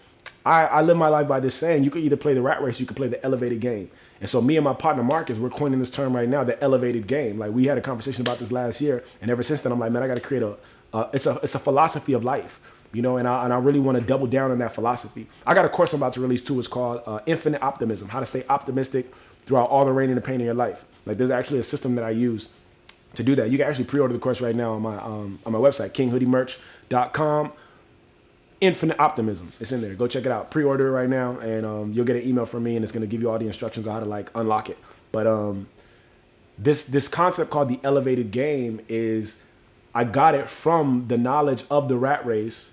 I live my life by this saying, you could either play the rat race, you could play the elevated game. And so me and my partner Marcus, we're coining this term right now, the elevated game. Like we had a conversation about this last year, and ever since then I'm like, man, I got to create it's a philosophy of life, and I really want to double down on that philosophy. I got a course I'm about to release too. It's called Infinite Optimism: How to Stay Optimistic Throughout All the Rain and the Pain in Your Life. Like there's actually a system that I use to do that. You can actually pre-order the course right now on my website, KingHoodieMerch.com. Infinite Optimism. It's in there. Go check it out. Pre-order it right now, and you'll get an email from me, and it's going to give you all the instructions on how to like unlock it. But this concept called the elevated game is, I got it from the knowledge of the rat race,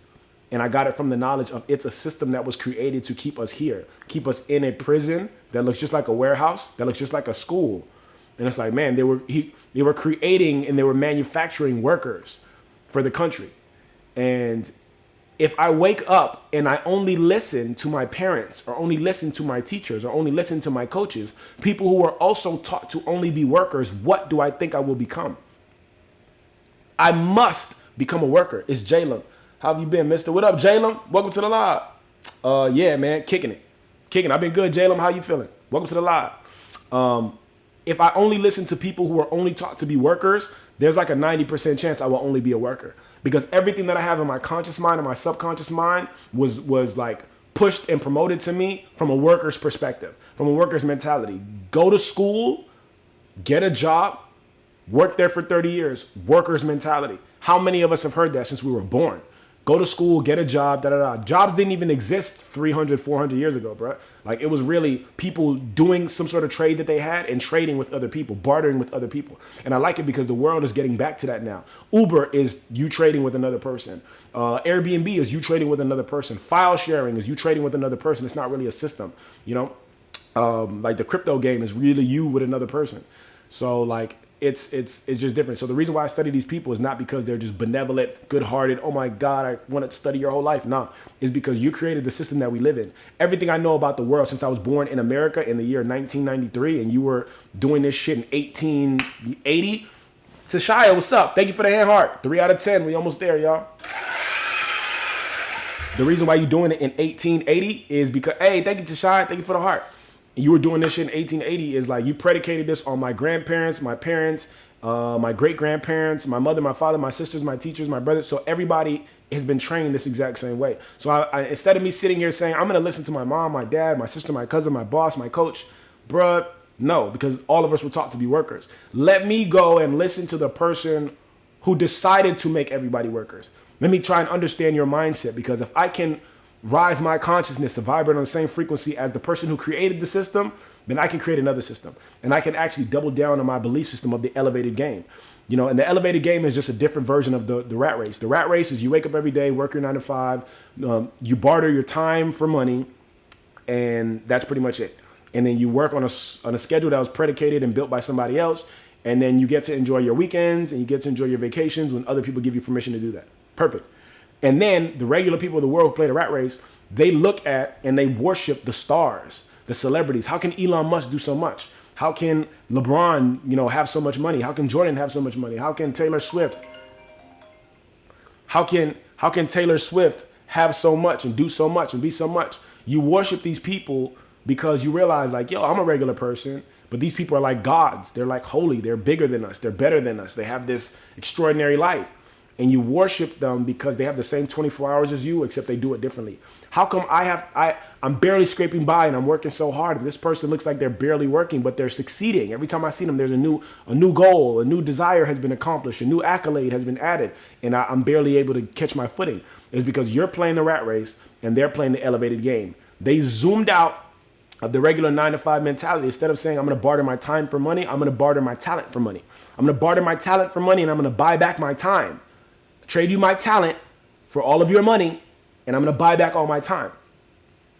and I got it from the knowledge of it's a system that was created to keep us here, keep us in a prison that looks just like a warehouse, that looks just like a school. And it's like, man, they were creating and they were manufacturing workers for the country. And if I wake up and I only listen to my parents or only listen to my teachers or only listen to my coaches, people who are also taught to only be workers, what do I think I will become? I must become a worker. It's Jalen. How have you been, mister? What up, Jalen? Welcome to the live. Yeah, man, kicking it. I've been good, Jalen. How you feeling? Welcome to the live. If I only listen to people who are only taught to be workers, there's like a 90% chance I will only be a worker. Because everything that I have in my conscious mind and my subconscious mind was like pushed and promoted to me from a worker's perspective, from a worker's mentality. Go to school, get a job, work there for 30 years, worker's mentality. How many of us have heard that since we were born? Go to school, get a job, Jobs didn't even exist 300, 400 years ago, bro. Like it was really people doing some sort of trade that they had and trading with other people, bartering with other people. And I like it because the world is getting back to that now. Uber is you trading with another person. Airbnb is you trading with another person. File sharing is you trading with another person. It's not really a system, like the crypto game is really you with another person. So like, it's just different. So the reason why I study these people is not because they're just benevolent, good-hearted. Oh my God, I want to study your whole life. Nah, it's because you created the system that we live in. Everything I know about the world since I was born in America in the year 1993, and you were doing this shit in 1880. Tashaya, what's up? Thank you for the hand heart. 3 out of 10. We almost there, y'all. The reason why you're doing it in 1880 is because, hey, thank you, Tashaya. Thank you for the heart. You were doing this shit in 1880 is like you predicated this on my grandparents, my parents, my great-grandparents, my mother, my father, my sisters, my teachers, my brothers. So everybody has been trained this exact same way. So I instead of me sitting here saying, I'm going to listen to my mom, my dad, my sister, my cousin, my boss, my coach, bruh, no, because all of us were taught to be workers. Let me go and listen to the person who decided to make everybody workers. Let me try and understand your mindset, because if I can rise my consciousness to vibrate on the same frequency as the person who created the system, then I can create another system. And I can actually double down on my belief system of the elevated game. You know, and the elevated game is just a different version of the rat race. The rat race is you wake up every day, work your 9 to 5, you barter your time for money, and that's pretty much it. And then you work on a schedule that was predicated and built by somebody else, and then you get to enjoy your weekends and you get to enjoy your vacations when other people give you permission to do that. Perfect. And then the regular people of the world who play the rat race, they look at and they worship the stars, the celebrities. How can Elon Musk do so much? How can LeBron, you know, have so much money? How can Jordan have so much money? How can Taylor Swift? How can Taylor Swift have so much and do so much and be so much? You worship these people because you realize, like, yo, I'm a regular person, but these people are like gods. They're like holy. They're bigger than us. They're better than us. They have this extraordinary life. And you worship them because they have the same 24 hours as you, except they do it differently. How come I'm barely scraping by and I'm working so hard? This person looks like they're barely working, but they're succeeding. Every time I see them, there's a new goal, a new desire has been accomplished, a new accolade has been added, and I'm barely able to catch my footing. It's because you're playing the rat race and they're playing the elevated game. They zoomed out of the regular 9 to 5 mentality. Instead of saying, I'm going to barter my time for money, I'm going to barter my talent for money. I'm going to barter my talent for money, and I'm going to buy back my time. Trade you my talent for all of your money, and I'm going to buy back all my time.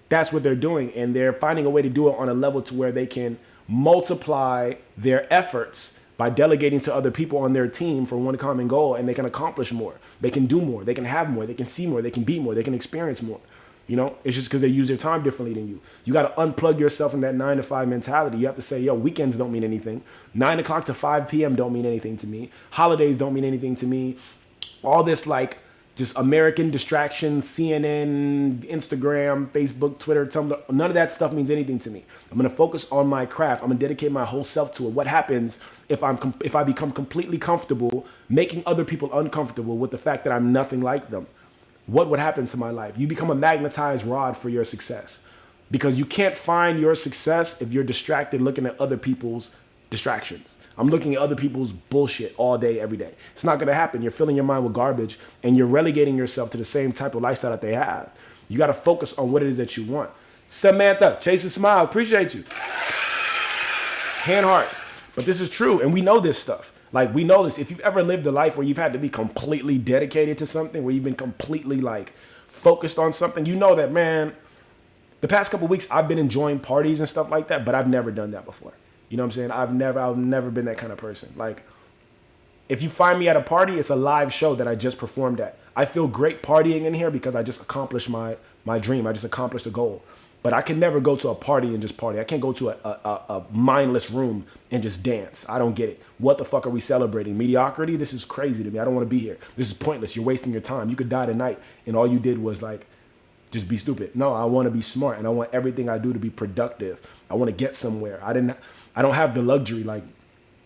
That's what they're doing, and they're finding a way to do it on a level to where they can multiply their efforts by delegating to other people on their team for one common goal, and they can accomplish more. They can do more. They can have more. They can see more. They can be more. They can experience more. You know, it's just because they use their time differently than you. You got to unplug yourself from that 9 to 5 mentality. You have to say, yo, weekends don't mean anything. 9 o'clock to 5 p.m. don't mean anything to me. Holidays don't mean anything to me. All this, like, just American distractions, CNN, Instagram, Facebook, Twitter, Tumblr, none of that stuff means anything to me. I'm going to focus on my craft. I'm going to dedicate my whole self to it. What happens if I become completely comfortable making other people uncomfortable with the fact that I'm nothing like them? What would happen to my life? You become a magnetized rod for your success, because you can't find your success if you're distracted looking at other people's distractions. I'm looking at other people's bullshit all day, every day. It's not going to happen. You're filling your mind with garbage, and you're relegating yourself to the same type of lifestyle that they have. You got to focus on what it is that you want. Samantha, Chase a Smile, appreciate you. Hand hearts. But this is true, and we know this stuff. Like, we know this. If you've ever lived a life where you've had to be completely dedicated to something, where you've been completely, like, focused on something, you know that, man, the past couple of weeks I've been enjoying parties and stuff like that, but I've never done that before. You know what I'm saying? I've never been that kind of person. Like, if you find me at a party, it's a live show that I just performed at. I feel great partying in here because I just accomplished my dream. I just accomplished a goal. But I can never go to a party and just party. I can't go to a mindless room and just dance. I don't get it. What the fuck are we celebrating? Mediocrity? This is crazy to me. I don't want to be here. This is pointless. You're wasting your time. You could die tonight and all you did was, like, just be stupid. No, I want to be smart, and I want everything I do to be productive. I want to get somewhere. I don't have the luxury, like,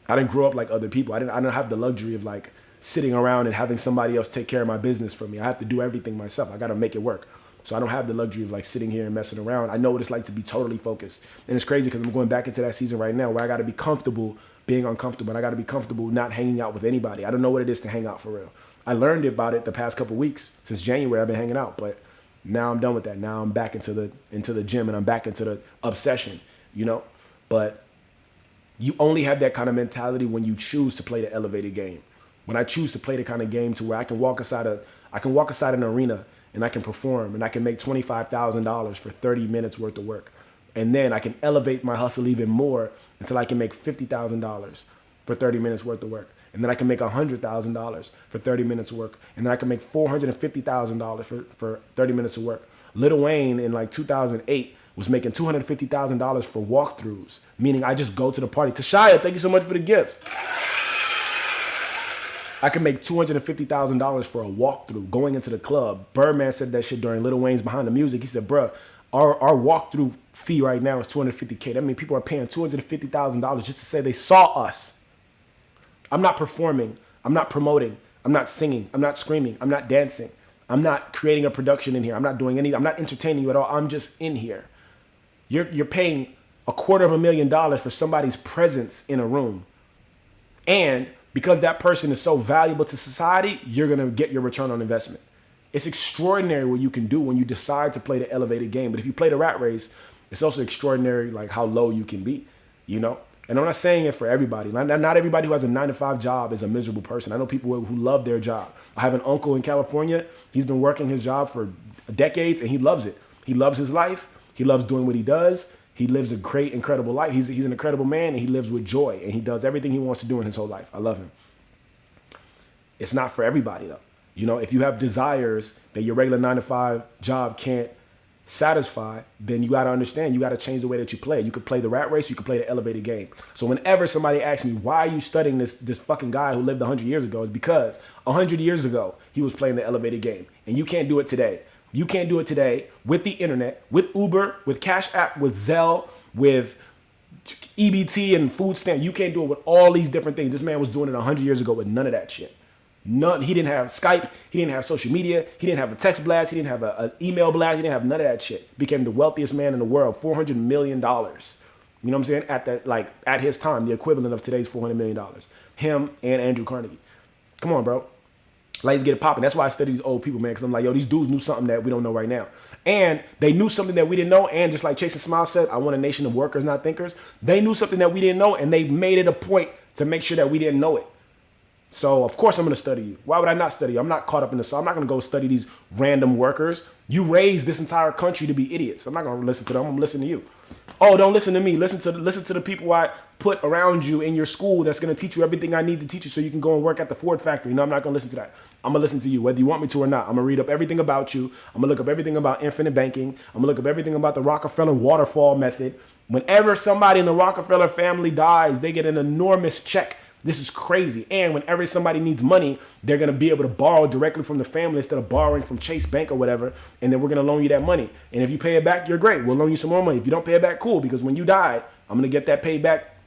I didn't grow up like other people. I don't have the luxury of, like, sitting around and having somebody else take care of my business for me. I have to do everything myself. I got to make it work. So I don't have the luxury of, like, sitting here and messing around. I know what it's like to be totally focused. And it's crazy because I'm going back into that season right now where I got to be comfortable being uncomfortable, and I got to be comfortable not hanging out with anybody. I don't know what it is to hang out for real. I learned about it the past couple weeks. Since January, I've been hanging out, but now I'm done with that. Now I'm back into the gym, and I'm back into the obsession, you know? But you only have that kind of mentality when you choose to play the elevated game. When I choose to play the kind of game to where I can walk aside an arena and I can perform and I can make $25,000 for 30 minutes worth of work. And then I can elevate my hustle even more until I can make $50,000 for 30 minutes worth of work. And then I can make $100,000 for 30 minutes of work. And then I can make $450,000 for 30 minutes of work. Lil Wayne in, like, 2008 was making $250,000 for walkthroughs, meaning I just go to the party. Tashaya, thank you so much for the gift. I can make $250,000 for a walkthrough going into the club. Birdman said that shit during Lil Wayne's Behind the Music. He said, bruh, our walkthrough fee right now is $250K. That means people are paying $250,000 just to say they saw us. I'm not performing. I'm not promoting. I'm not singing. I'm not screaming. I'm not dancing. I'm not creating a production in here. I'm not doing anything. I'm not entertaining you at all. I'm just in here. You're paying $250,000 for somebody's presence in a room. And because that person is so valuable to society, you're going to get your return on investment. It's extraordinary what you can do when you decide to play the elevated game. But if you play the rat race, it's also extraordinary, like, how low you can be, you know? And I'm not saying it for everybody. Not everybody who has a 9-to-5 job is a miserable person. I know people who love their job. I have an uncle in California. He's been working his job for decades, and he loves it. He loves his life. He loves doing what he does. He lives a great, incredible life. He's an incredible man, and he lives with joy, and he does everything he wants to do in his whole life. I love him. It's not for everybody, though. You know, if you have desires that your regular 9-to-5 job can't satisfy, then you got to understand, you got to change the way that you play. You could play the rat race, you could play the elevated game. So whenever somebody asks me, why are you studying this fucking guy who lived 100 years ago, it's because 100 years ago, he was playing the elevated game. And you can't do it today. You can't do it today with the internet, with Uber, with Cash App, with Zelle, with EBT and food stamp. You can't do it with all these different things. This man was doing it 100 years ago with none of that shit. None. He didn't have Skype. He didn't have social media. He didn't have a text blast. He didn't have an email blast. He didn't have none of that shit. Became the wealthiest man in the world. $400 million. You know what I'm saying? At his time, the equivalent of today's $400 million. Him and Andrew Carnegie. Come on, bro. Let's get it popping. That's why I study these old people, man, because I'm like, yo, these dudes knew something that we don't know right now. And they knew something that we didn't know. And just like Chase Smile said, I want a nation of workers, not thinkers. They knew something that we didn't know, and they made it a point to make sure that we didn't know it. So, of course, I'm going to study you. Why would I not study you? I'm not caught up in this. So I'm not going to go study these random workers. You raised this entire country to be idiots. I'm not going to listen to them. I'm going to listen to you. Oh, don't listen to me. Listen to the people I put around you in your school that's going to teach you everything I need to teach you so you can go and work at the Ford factory. No, I'm not going to listen to that. I'm going to listen to you, whether you want me to or not. I'm going to read up everything about you. I'm going to look up everything about infinite banking. I'm going to look up everything about the Rockefeller waterfall method. Whenever somebody in the Rockefeller family dies, they get an enormous check. This is crazy. And whenever somebody needs money, they're going to be able to borrow directly from the family instead of borrowing from Chase Bank or whatever. And then we're going to loan you that money. And if you pay it back, you're great. We'll loan you some more money. If you don't pay it back, cool. Because when you die, I'm going to get that paid back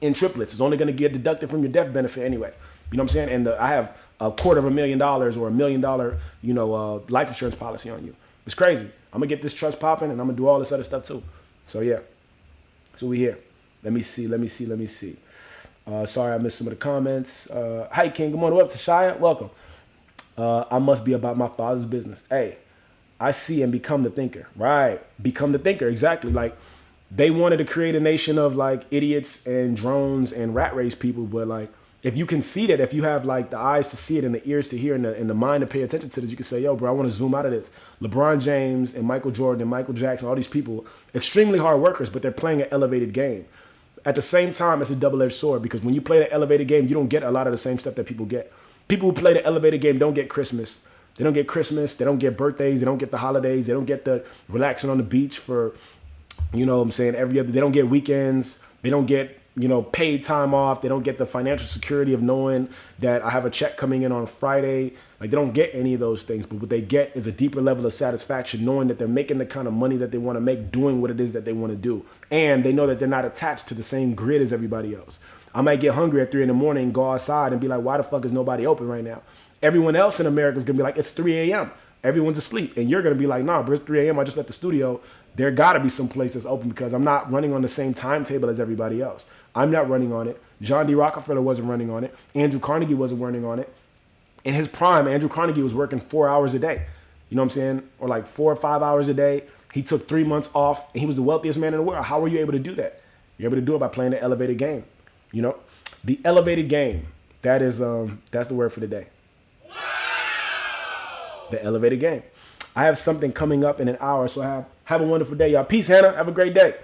in triplets. It's only going to get deducted from your death benefit anyway. You know what I'm saying? And I have $250,000 or $1 million, life insurance policy on you. It's crazy. I'm going to get this trust popping, and I'm going to do all this other stuff too. So yeah. So we here. Let me see. Sorry, I missed some of the comments. Hi, King. Good morning. What up, Tashaya? Welcome. I must be about my father's business. Hey, I see and become the thinker. Right. Become the thinker. Exactly. Like, they wanted to create a nation of, like, idiots and drones and rat race people. But, like, if you can see that, if you have, like, the eyes to see it and the ears to hear and the mind to pay attention to this, you can say, yo, bro, I want to zoom out of this. LeBron James and Michael Jordan and Michael Jackson, all these people, extremely hard workers, but they're playing an elevated game. At the same time, it's a double-edged sword because when you play the elevated game, you don't get a lot of the same stuff that people get. People who play the elevated game don't get Christmas. They don't get Christmas. They don't get birthdays. They don't get the holidays. They don't get the relaxing on the beach for, you know what I'm saying, every other. They don't get weekends. They don't get, paid time off. They don't get the financial security of knowing that I have a check coming in on Friday. Like, they don't get any of those things. But what they get is a deeper level of satisfaction knowing that they're making the kind of money that they want to make doing what it is that they want to do. And they know that they're not attached to the same grid as everybody else. I might get hungry at 3 a.m, and go outside and be like, why the fuck is nobody open right now? Everyone else in America is going to be like, it's 3 a.m. Everyone's asleep. And you're going to be like, nah, bro, it's 3 a.m. I just left the studio. There got to be some place that's open because I'm not running on the same timetable as everybody else. I'm not running on it. John D. Rockefeller wasn't running on it. Andrew Carnegie wasn't running on it. In his prime, Andrew Carnegie was working 4 hours a day. You know what I'm saying? Or like 4 or 5 hours a day. He took 3 months off and he was the wealthiest man in the world. How were you able to do that? You're able to do it by playing the elevated game. You know, the elevated game. That is, that's the word for the day. Wow! The elevated game. I have something coming up in an hour, so have a wonderful day, y'all. Peace, Hannah. Have a great day.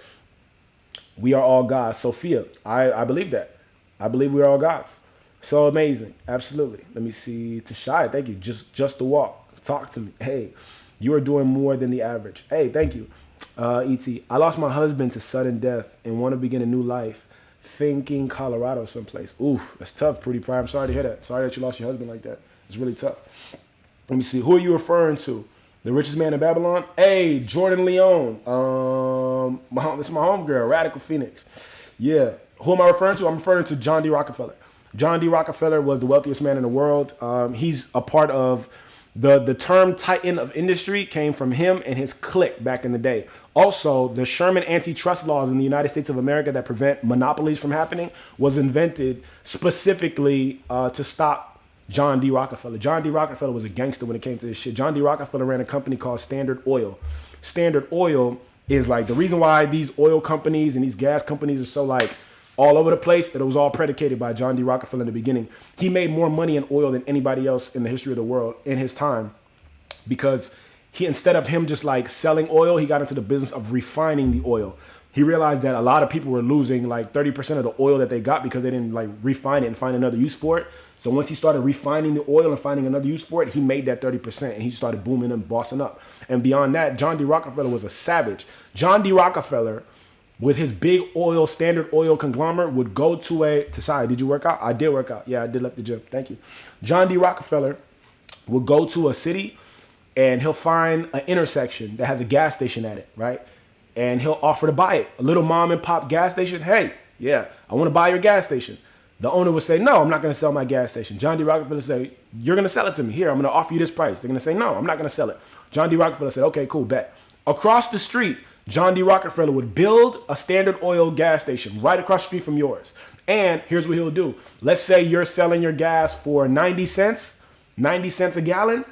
We are all gods. Sophia, I believe that. I believe we are all gods. So amazing. Absolutely. Let me see. Tashai, thank you. Just to walk. Talk to me. Hey, you are doing more than the average. Hey, thank you. E.T. I lost my husband to sudden death and want to begin a new life. Thinking Colorado someplace. Oof, that's tough, Pretty Prime. I'm sorry to hear that. Sorry that you lost your husband like that. It's really tough. Let me see. Who are you referring to? The richest man in Babylon? Hey, Jordan Leone. This is my homegirl, Radical Phoenix. Yeah. Who am I referring to? I'm referring to John D. Rockefeller. John D. Rockefeller was the wealthiest man in the world. He's a part of the term titan of industry came from him and his clique back in the day. Also, the Sherman antitrust laws in the United States of America that prevent monopolies from happening was invented specifically to stop John D. Rockefeller. John D. Rockefeller was a gangster when it came to this shit. John D. Rockefeller ran a company called Standard Oil. Standard Oil is like the reason why these oil companies and these gas companies are so like all over the place. It was all predicated by John D. Rockefeller in the beginning. He made more money in oil than anybody else in the history of the world in his time, because he, instead of him just like selling oil, he got into the business of refining the oil. He realized that a lot of people were losing like 30% of the oil that they got because they didn't like refine it and find another use for it. So once he started refining the oil and finding another use for it, he made that 30% and he started booming and bossing up. And beyond that, John D. Rockefeller was a savage. John D. Rockefeller, with his big oil, Standard Oil conglomerate, would go to sorry, did you work out? I did work out. Yeah, I did left the gym. Thank you. John D. Rockefeller would go to a city and he'll find an intersection that has a gas station at it, right? And he'll offer to buy it. A little mom and pop gas station. Hey, yeah, I want to buy your gas station. The owner would say, no, I'm not going to sell my gas station. John D. Rockefeller would say, you're going to sell it to me. Here, I'm going to offer you this price. They're going to say, no, I'm not going to sell it. John D. Rockefeller said, okay, cool, bet. Across the street, John D. Rockefeller would build a Standard Oil gas station right across the street from yours. And here's what he'll do. Let's say you're selling your gas for 90 cents a gallon.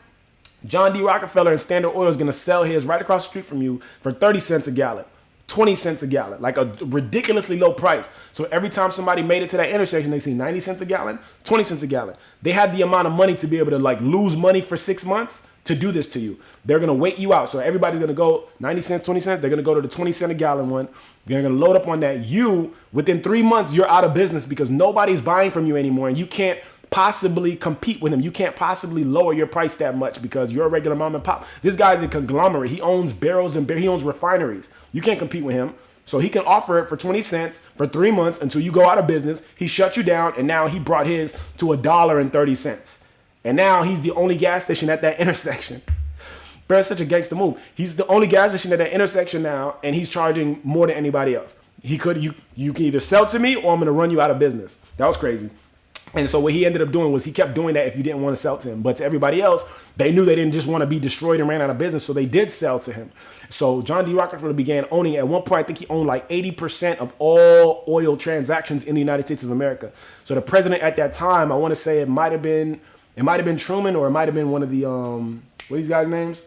John D. Rockefeller and Standard Oil is going to sell his right across the street from you for 30 cents a gallon, 20 cents a gallon, like a ridiculously low price. So every time somebody made it to that intersection, they see 90 cents a gallon, 20 cents a gallon. They had the amount of money to be able to like lose money for 6 months to do this to you. They're going to wait you out. So everybody's going to go 90 cents, 20 cents. They're going to go to the 20 cent a gallon one. They're going to load up on that. You, within 3 months, you're out of business because nobody's buying from you anymore. And you can't possibly compete with him. You can't possibly lower your price that much because you're a regular mom and pop. This guy's a conglomerate. He owns barrels and he owns refineries. You can't compete with him. So he can offer it for 20 cents for 3 months until you go out of business. He shut you down, and now he brought his to $1.30. And now he's the only gas station at that intersection. Bro, it's such a gangster move. He's the only gas station at that intersection now, and he's charging more than anybody else. You can either sell to me or I'm gonna run you out of business. That was crazy. And so what he ended up doing was he kept doing that if you didn't want to sell to him. But to everybody else, they knew they didn't just want to be destroyed and ran out of business, so they did sell to him. So John D. Rockefeller began owning, at one point, I think he owned like 80% of all oil transactions in the United States of America. So the president at that time, I want to say it might have been Truman, or it might have been one of the, what are these guys' names?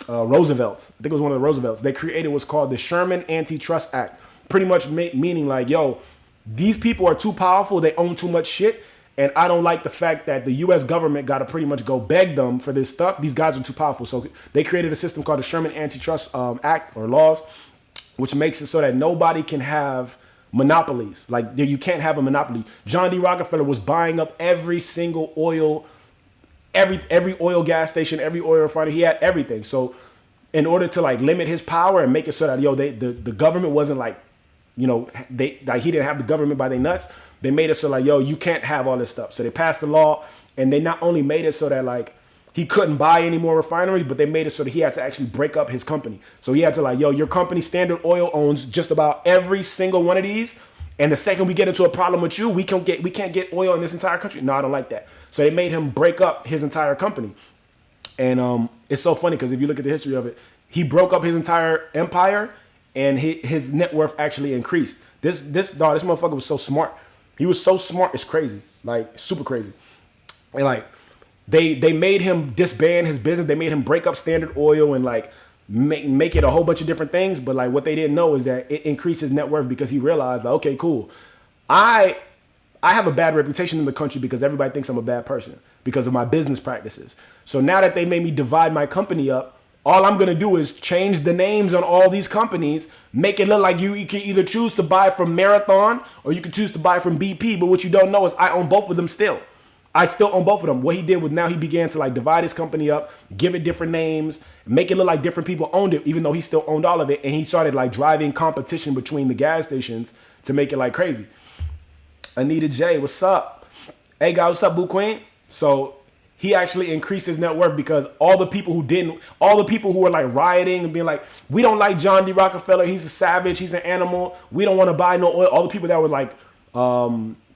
Roosevelt. I think it was one of the Roosevelts. They created what's called the Sherman Antitrust Act. Pretty much meaning like, yo, these people are too powerful, they own too much shit. And I don't like the fact that the U.S. government got to pretty much go beg them for this stuff. These guys are too powerful. So they created a system called the Sherman Antitrust Act or laws, which makes it so that nobody can have monopolies. Like you can't have a monopoly. John D. Rockefeller was buying up every single oil, every oil gas station, every oil refinery. He had everything. So in order to like limit his power and make it so that, the government wasn't like, he didn't have the government by their nuts. They made it so like, you can't have all this stuff. So they passed the law, and they not only made it so that like he couldn't buy any more refineries, but they made it so that he had to actually break up his company. So he had to like, your company, Standard Oil, owns just about every single one of these. And the second we get into a problem with you, we can't get oil in this entire country. No, I don't like that. So they made him break up his entire company. And it's so funny because if you look at the history of it, he broke up his entire empire, and his net worth actually increased. This motherfucker was so smart. He was so smart, it's crazy, like super crazy. And like they made him disband his business. They made him break up Standard Oil and like make it a whole bunch of different things. But like what they didn't know is that it increased his net worth because he realized, like, okay, cool, I have a bad reputation in the country because everybody thinks I'm a bad person because of my business practices. So now that they made me divide my company up, all I'm going to do is change the names on all these companies, make it look like you can either choose to buy from Marathon or you can choose to buy from BP. But what you don't know is I own both of them still. I still own both of them. What he did was now he began to like divide his company up, give it different names, make it look like different people owned it, even though he still owned all of it. And he started like driving competition between the gas stations to make it like crazy. Anita J, what's up? Hey guys, what's up, Boo Queen? So he actually increased his net worth because all the people who were like rioting and being like, we don't like John D. Rockefeller, he's a savage, he's an animal, we don't want to buy no oil. All the people that were like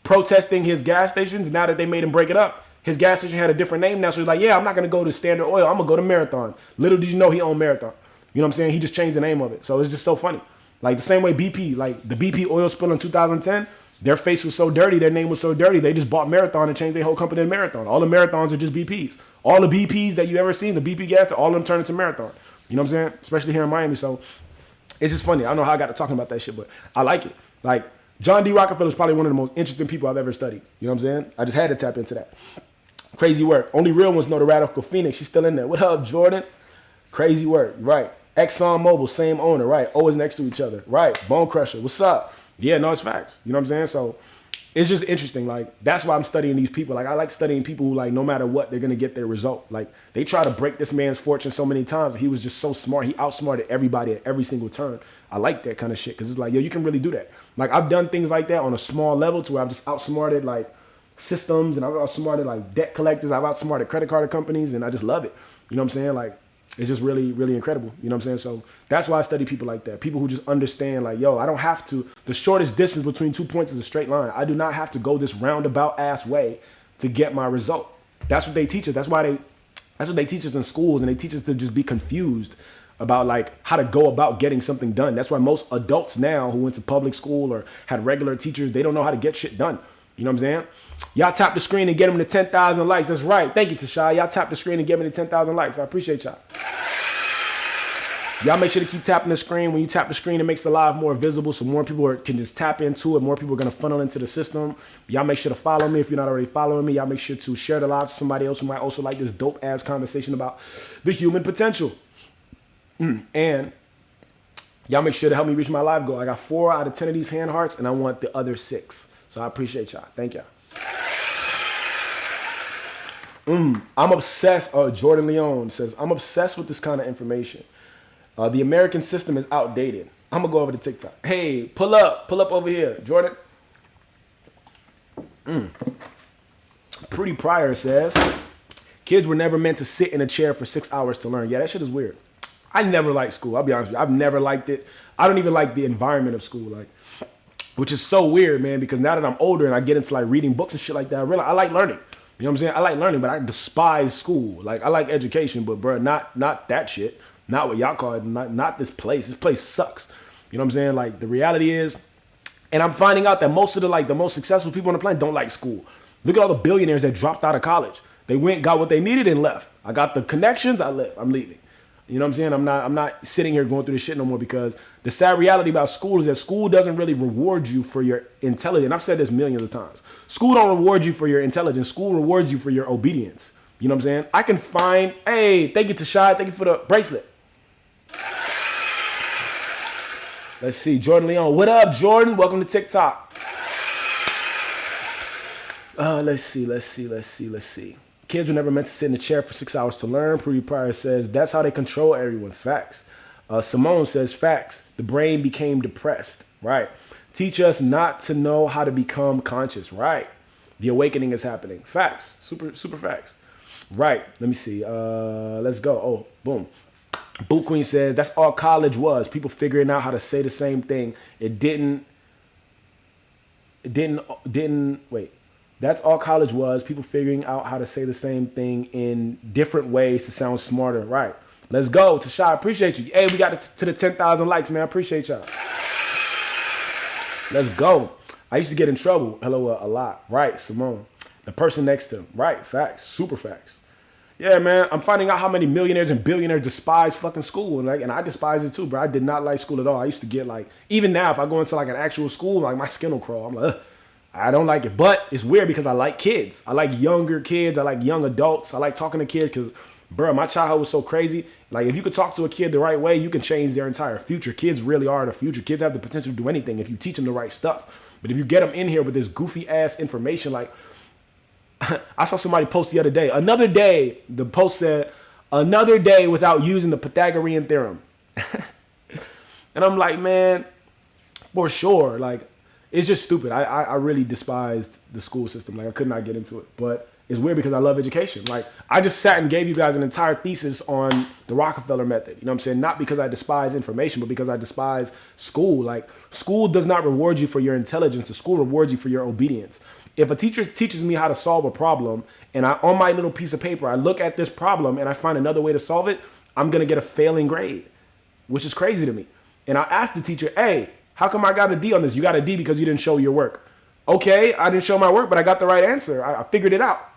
protesting his gas stations, now that they made him break it up, his gas station had a different name now. So he's like, yeah, I'm not going to go to Standard Oil, I'm going to go to Marathon. Little did you know he owned Marathon. You know what I'm saying? He just changed the name of it. So it's just so funny. Like the same way BP, like the BP oil spill in 2010, their face was so dirty, their name was so dirty, they just bought Marathon and changed their whole company to Marathon. All the Marathons are just BPs. All the BPs that you ever seen, the BP gas, all of them turned into Marathon. You know what I'm saying? Especially here in Miami. So it's just funny. I don't know how I got to talking about that shit, but I like it. Like John D. Rockefeller is probably one of the most interesting people I've ever studied. You know what I'm saying? I just had to tap into that. Crazy work. Only real ones know the Radical Phoenix. She's still in there. What up, Jordan? Crazy work. Right. Exxon Mobil, same owner. Right. Always next to each other. Right. Bone Crusher. What's up? Yeah, no, it's facts. You know what I'm saying? So it's just interesting. Like, that's why I'm studying these people. Like, I like studying people who, like, no matter what, they're going to get their result. Like, they try to break this man's fortune so many times. He was just so smart. He outsmarted everybody at every single turn. I like that kind of shit because it's like, yo, you can really do that. Like, I've done things like that on a small level to where I've just outsmarted, like, systems, and I've outsmarted, like, debt collectors. I've outsmarted credit card companies, and I just love it. You know what I'm saying? Like, it's just really, really incredible. You know what I'm saying? So that's why I study people like that. People who just understand, like, yo, I don't have to. The shortest distance between 2 points is a straight line. I do not have to go this roundabout ass way to get my result. That's what they teach us. That's what they teach us in schools, and they teach us to just be confused about, like, how to go about getting something done. That's why most adults now who went to public school or had regular teachers, they don't know how to get shit done. You know what I'm saying? Y'all tap the screen and get them to 10,000 likes. That's right. Thank you, Tashai. Y'all tap the screen and get me to 10,000 likes. I appreciate y'all. Y'all make sure to keep tapping the screen. When you tap the screen, it makes the live more visible, so more people can just tap into it. More people are going to funnel into the system. Y'all make sure to follow me if you're not already following me. Y'all make sure to share the live to somebody else who might also like this dope-ass conversation about the human potential. And y'all make sure to help me reach my live goal. I got 4 out of 10 of these hand hearts, and I want the other 6. So I appreciate y'all. Thank y'all. I'm obsessed. Jordan Leone says, I'm obsessed with this kind of information. The American system is outdated. I'm going to go over to TikTok. Hey, pull up over here, Jordan. Pretty Pryor says, kids were never meant to sit in a chair for 6 hours to learn. Yeah, that shit is weird. I never liked school. I'll be honest with you. I've never liked it. I don't even like the environment of school. Like, which is so weird, man, because now that I'm older and I get into, like, reading books and shit like that, I realize I like learning. You know what I'm saying? I like learning, but I despise school. Like, I like education, but, bro, not that shit. Not what y'all call it. Not this place. This place sucks. You know what I'm saying? Like, the reality is, and I'm finding out that most of the most successful people on the planet don't like school. Look at all the billionaires that dropped out of college. They went, got what they needed, and left. I got the connections. I left. I'm leaving. You know what I'm saying? I'm not sitting here going through this shit no more, because the sad reality about school is that school doesn't really reward you for your intelligence. I've said this millions of times. School don't reward you for your intelligence. School rewards you for your obedience. You know what I'm saying? I can find, hey, thank you, Tashai. Thank you for the bracelet. Let's see, Jordan Leon. What up, Jordan? Welcome to TikTok. Let's see. Kids were never meant to sit in a chair for 6 hours to learn. Pretty Pryor says, that's how they control everyone. Facts. Simone says, facts. The brain became depressed. Right. Teach us not to know how to become conscious. Right. The awakening is happening. Facts. Super facts. Right. Let me see. Let's go. Oh, boom. Boot Queen says, that's all college was. People figuring out how to say the same thing. Wait. That's all college was. People figuring out how to say the same thing in different ways to sound smarter. Right. Let's go. Tasha, appreciate you. Hey, we got to the 10,000 likes, man. I appreciate y'all. Let's go. I used to get in trouble. Hello, a lot. Right, Simone. The person next to him. Right. Facts. Super facts. Yeah, man. I'm finding out how many millionaires and billionaires despise fucking school. And I despise it too, bro. I did not like school at all. I used to get, like, even now, if I go into, like, an actual school, like, my skin will crawl. I'm like, ugh. I don't like it, but it's weird because I like kids. I like younger kids. I like young adults. I like talking to kids because, bro, my childhood was so crazy. Like, if you could talk to a kid the right way, you can change their entire future. Kids really are the future. Kids have the potential to do anything if you teach them the right stuff. But if you get them in here with this goofy ass information, like, I saw somebody post the other day. Another day, the post said, another day without using the Pythagorean theorem. And I'm like, man, for sure, like, it's just stupid. I really despised the school system. Like, I could not get into it. But it's weird because I love education. Like, I just sat and gave you guys an entire thesis on the Rockefeller method. You know what I'm saying? Not because I despise information, but because I despise school. Like, school does not reward you for your intelligence. The school rewards you for your obedience. If a teacher teaches me how to solve a problem, and on my little piece of paper, I look at this problem and I find another way to solve it, I'm going to get a failing grade, which is crazy to me. And I asked the teacher, hey, how come I got a D on this? You got a D because you didn't show your work. Okay, I didn't show my work, but I got the right answer. I figured it out.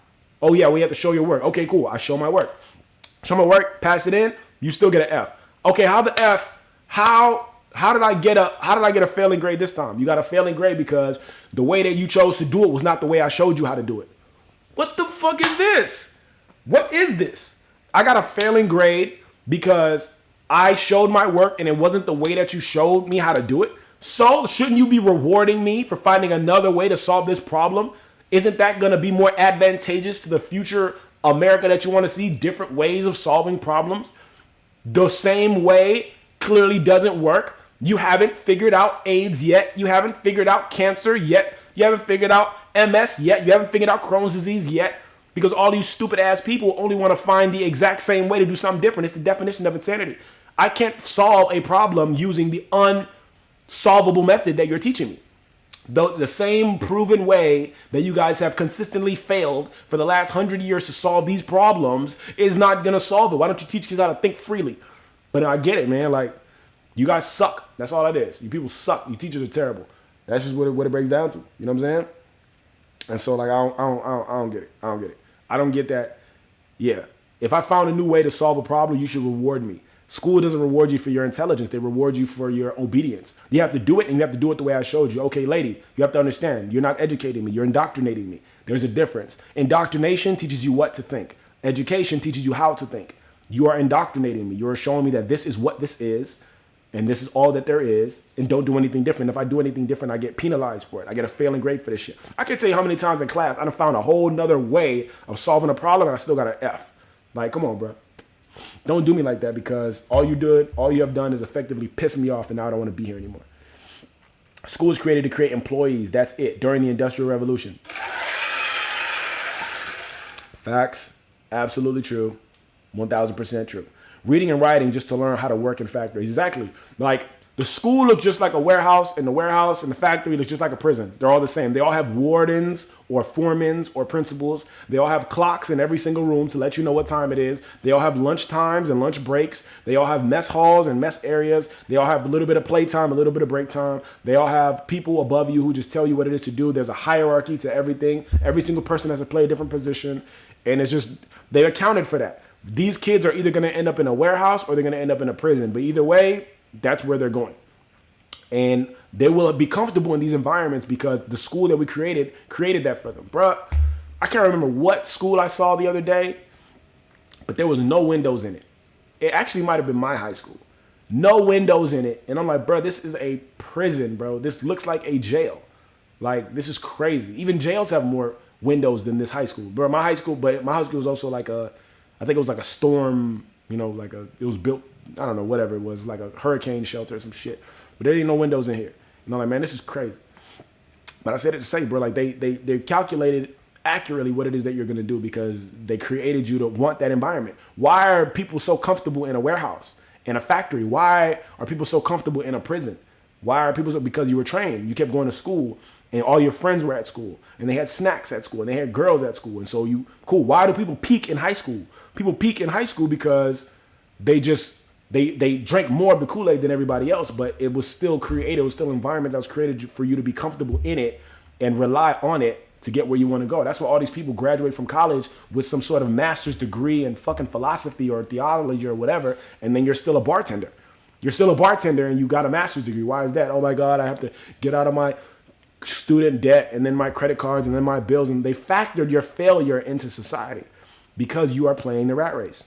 Oh, yeah, we have to show your work. Okay, cool. I show my work. Show my work, pass it in, you still get an F. Okay, how the F, how How did I get a failing grade this time? You got a failing grade because the way that you chose to do it was not the way I showed you how to do it. What the fuck is this? What is this? I got a failing grade because I showed my work and it wasn't the way that you showed me how to do it. So shouldn't you be rewarding me for finding another way to solve this problem? Isn't that going to be more advantageous to the future America that you want to see? Different ways of solving problems. The same way clearly doesn't work. You haven't figured out AIDS yet. You haven't figured out cancer yet. You haven't figured out MS yet. You haven't figured out Crohn's disease yet. Because all these stupid ass people only want to find the exact same way to do something different. It's the definition of insanity. I can't solve a problem using the unsolvable method that you're teaching me. The same proven way that you guys have consistently failed for the last 100 years to solve these problems is not going to solve it. Why don't you teach kids how to think freely? But I get it, man. Like, you guys suck. That's all that is. You people suck. You teachers are terrible. That's just what it breaks down to. You know what I'm saying? And so, like, I don't get it. I don't get it. I don't get that. Yeah. If I found a new way to solve a problem, you should reward me. School doesn't reward you for your intelligence. They reward you for your obedience. You have to do it, and you have to do it the way I showed you. Okay, lady, you have to understand. You're not educating me. You're indoctrinating me. There's a difference. Indoctrination teaches you what to think. Education teaches you how to think. You are indoctrinating me. You are showing me that this is what this is, and this is all that there is, and don't do anything different. If I do anything different, I get penalized for it. I get a failing grade for this shit. I can't tell you how many times in class I done found a whole nother way of solving a problem, and I still got an F. Like, come on, bro. Don't do me like that, because all you have done is effectively piss me off, and now I don't want to be here anymore. School is created to create employees. That's it. During the Industrial Revolution. Facts. Absolutely true. 1000% true. Reading and writing just to learn how to work in factories. Exactly. Like, the school looks just like a warehouse, and the warehouse and the factory looks just like a prison. They're all the same. They all have wardens or foremans or principals. They all have clocks in every single room to let you know what time it is. They all have lunch times and lunch breaks. They all have mess halls and mess areas. They all have a little bit of playtime, a little bit of break time. They all have people above you who just tell you what it is to do. There's a hierarchy to everything. Every single person has to play a different position. And it's just, they accounted for that. These kids are either going to end up in a warehouse or they're going to end up in a prison. But either way, that's where they're going. And they will be comfortable in these environments because the school that we created that for them. Bruh, I can't remember what school I saw the other day, but there was no windows in it. It actually might have been my high school. No windows in it. And I'm like, bro, this is a prison, bro. This looks like a jail. Like, this is crazy. Even jails have more windows than this high school. Bro, my high school was also like I think it was like a storm, you know, it was built, I don't know, whatever it was, like a hurricane shelter or some shit. But there ain't no windows in here. You know, like, man, this is crazy. But I said it to say, bro, like, they've calculated accurately what it is that you're going to do because they created you to want that environment. Why are people so comfortable in a warehouse, in a factory? Why are people so comfortable in a prison? Why are people so? Because you were trained. You kept going to school, and all your friends were at school, and they had snacks at school, and they had girls at school. And so cool. Why do people peak in high school? People peak in high school because they drank more of the Kool-Aid than everybody else, but it was still created. It was still an environment that was created for you to be comfortable in it and rely on it to get where you want to go. That's why all these people graduate from college with some sort of master's degree in fucking philosophy or theology or whatever, and then you're still a bartender. You're still a bartender and you got a master's degree. Why is that? Oh my God, I have to get out of my student debt and then my credit cards and then my bills. And they factored your failure into society because you are playing the rat race.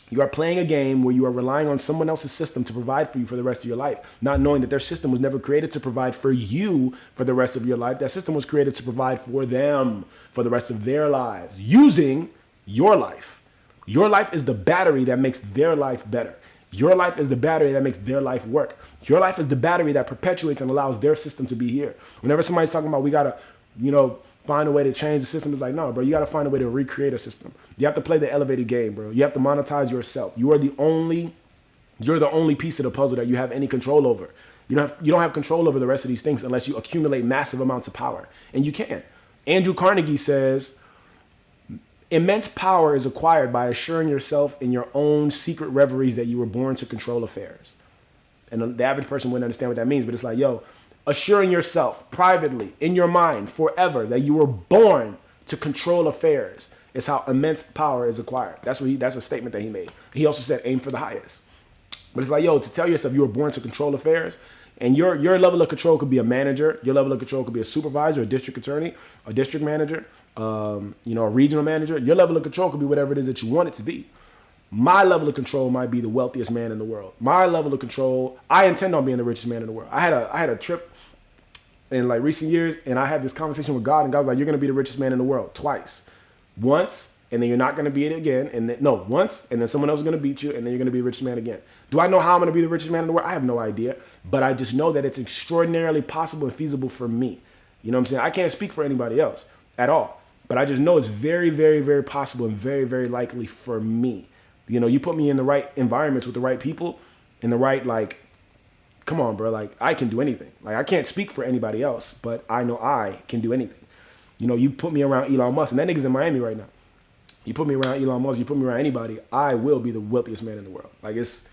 You are playing a game where you are relying on someone else's system to provide for you for the rest of your life, not knowing that their system was never created to provide for you for the rest of your life. That system was created to provide for them for the rest of their lives, using your life. Your life is the battery that makes their life better. Your life is the battery that makes their life work. Your life is the battery that perpetuates and allows their system to be here. Whenever somebody's talking about we got to, find a way to change the system, it's like, no, bro, you got to find a way to recreate a system. You have to play the elevated game, bro. You have to monetize yourself. You're the only piece of the puzzle that you have any control over. You don't have control over the rest of these things unless you accumulate massive amounts of power. And you can. Andrew Carnegie says, immense power is acquired by assuring yourself in your own secret reveries that you were born to control affairs. And the average person wouldn't understand what that means, but it's like, assuring yourself privately in your mind forever that you were born to control affairs is how immense power is acquired. That's a statement that he made. He also said, aim for the highest. But it's like, yo, to tell yourself you were born to control affairs, and your level of control could be a manager, your level of control could be a supervisor, a district attorney, a district manager, a regional manager. Your level of control could be whatever it is that you want it to be. My level of control might be the wealthiest man in the world. My level of control, I intend on being the richest man in the world. I had a trip in like recent years, and I had this conversation with God, and God was like, you're going to be the richest man in the world twice. Once, and then you're not going to be it again. And then, no, once, and then someone else is going to beat you, and then you're going to be the richest man again. Do I know how I'm going to be the richest man in the world? I have no idea. But I just know that it's extraordinarily possible and feasible for me. You know what I'm saying? I can't speak for anybody else at all. But I just know it's very, very, very possible and very, very likely for me. You know, you put me in the right environments with the right people, in the right, like, come on, bro. Like, I can do anything. Like, I can't speak for anybody else, but I know I can do anything. You know, you put me around Elon Musk, and that nigga's in Miami right now. You put me around Elon Musk, you put me around anybody, I will be the wealthiest man in the world. Like, it's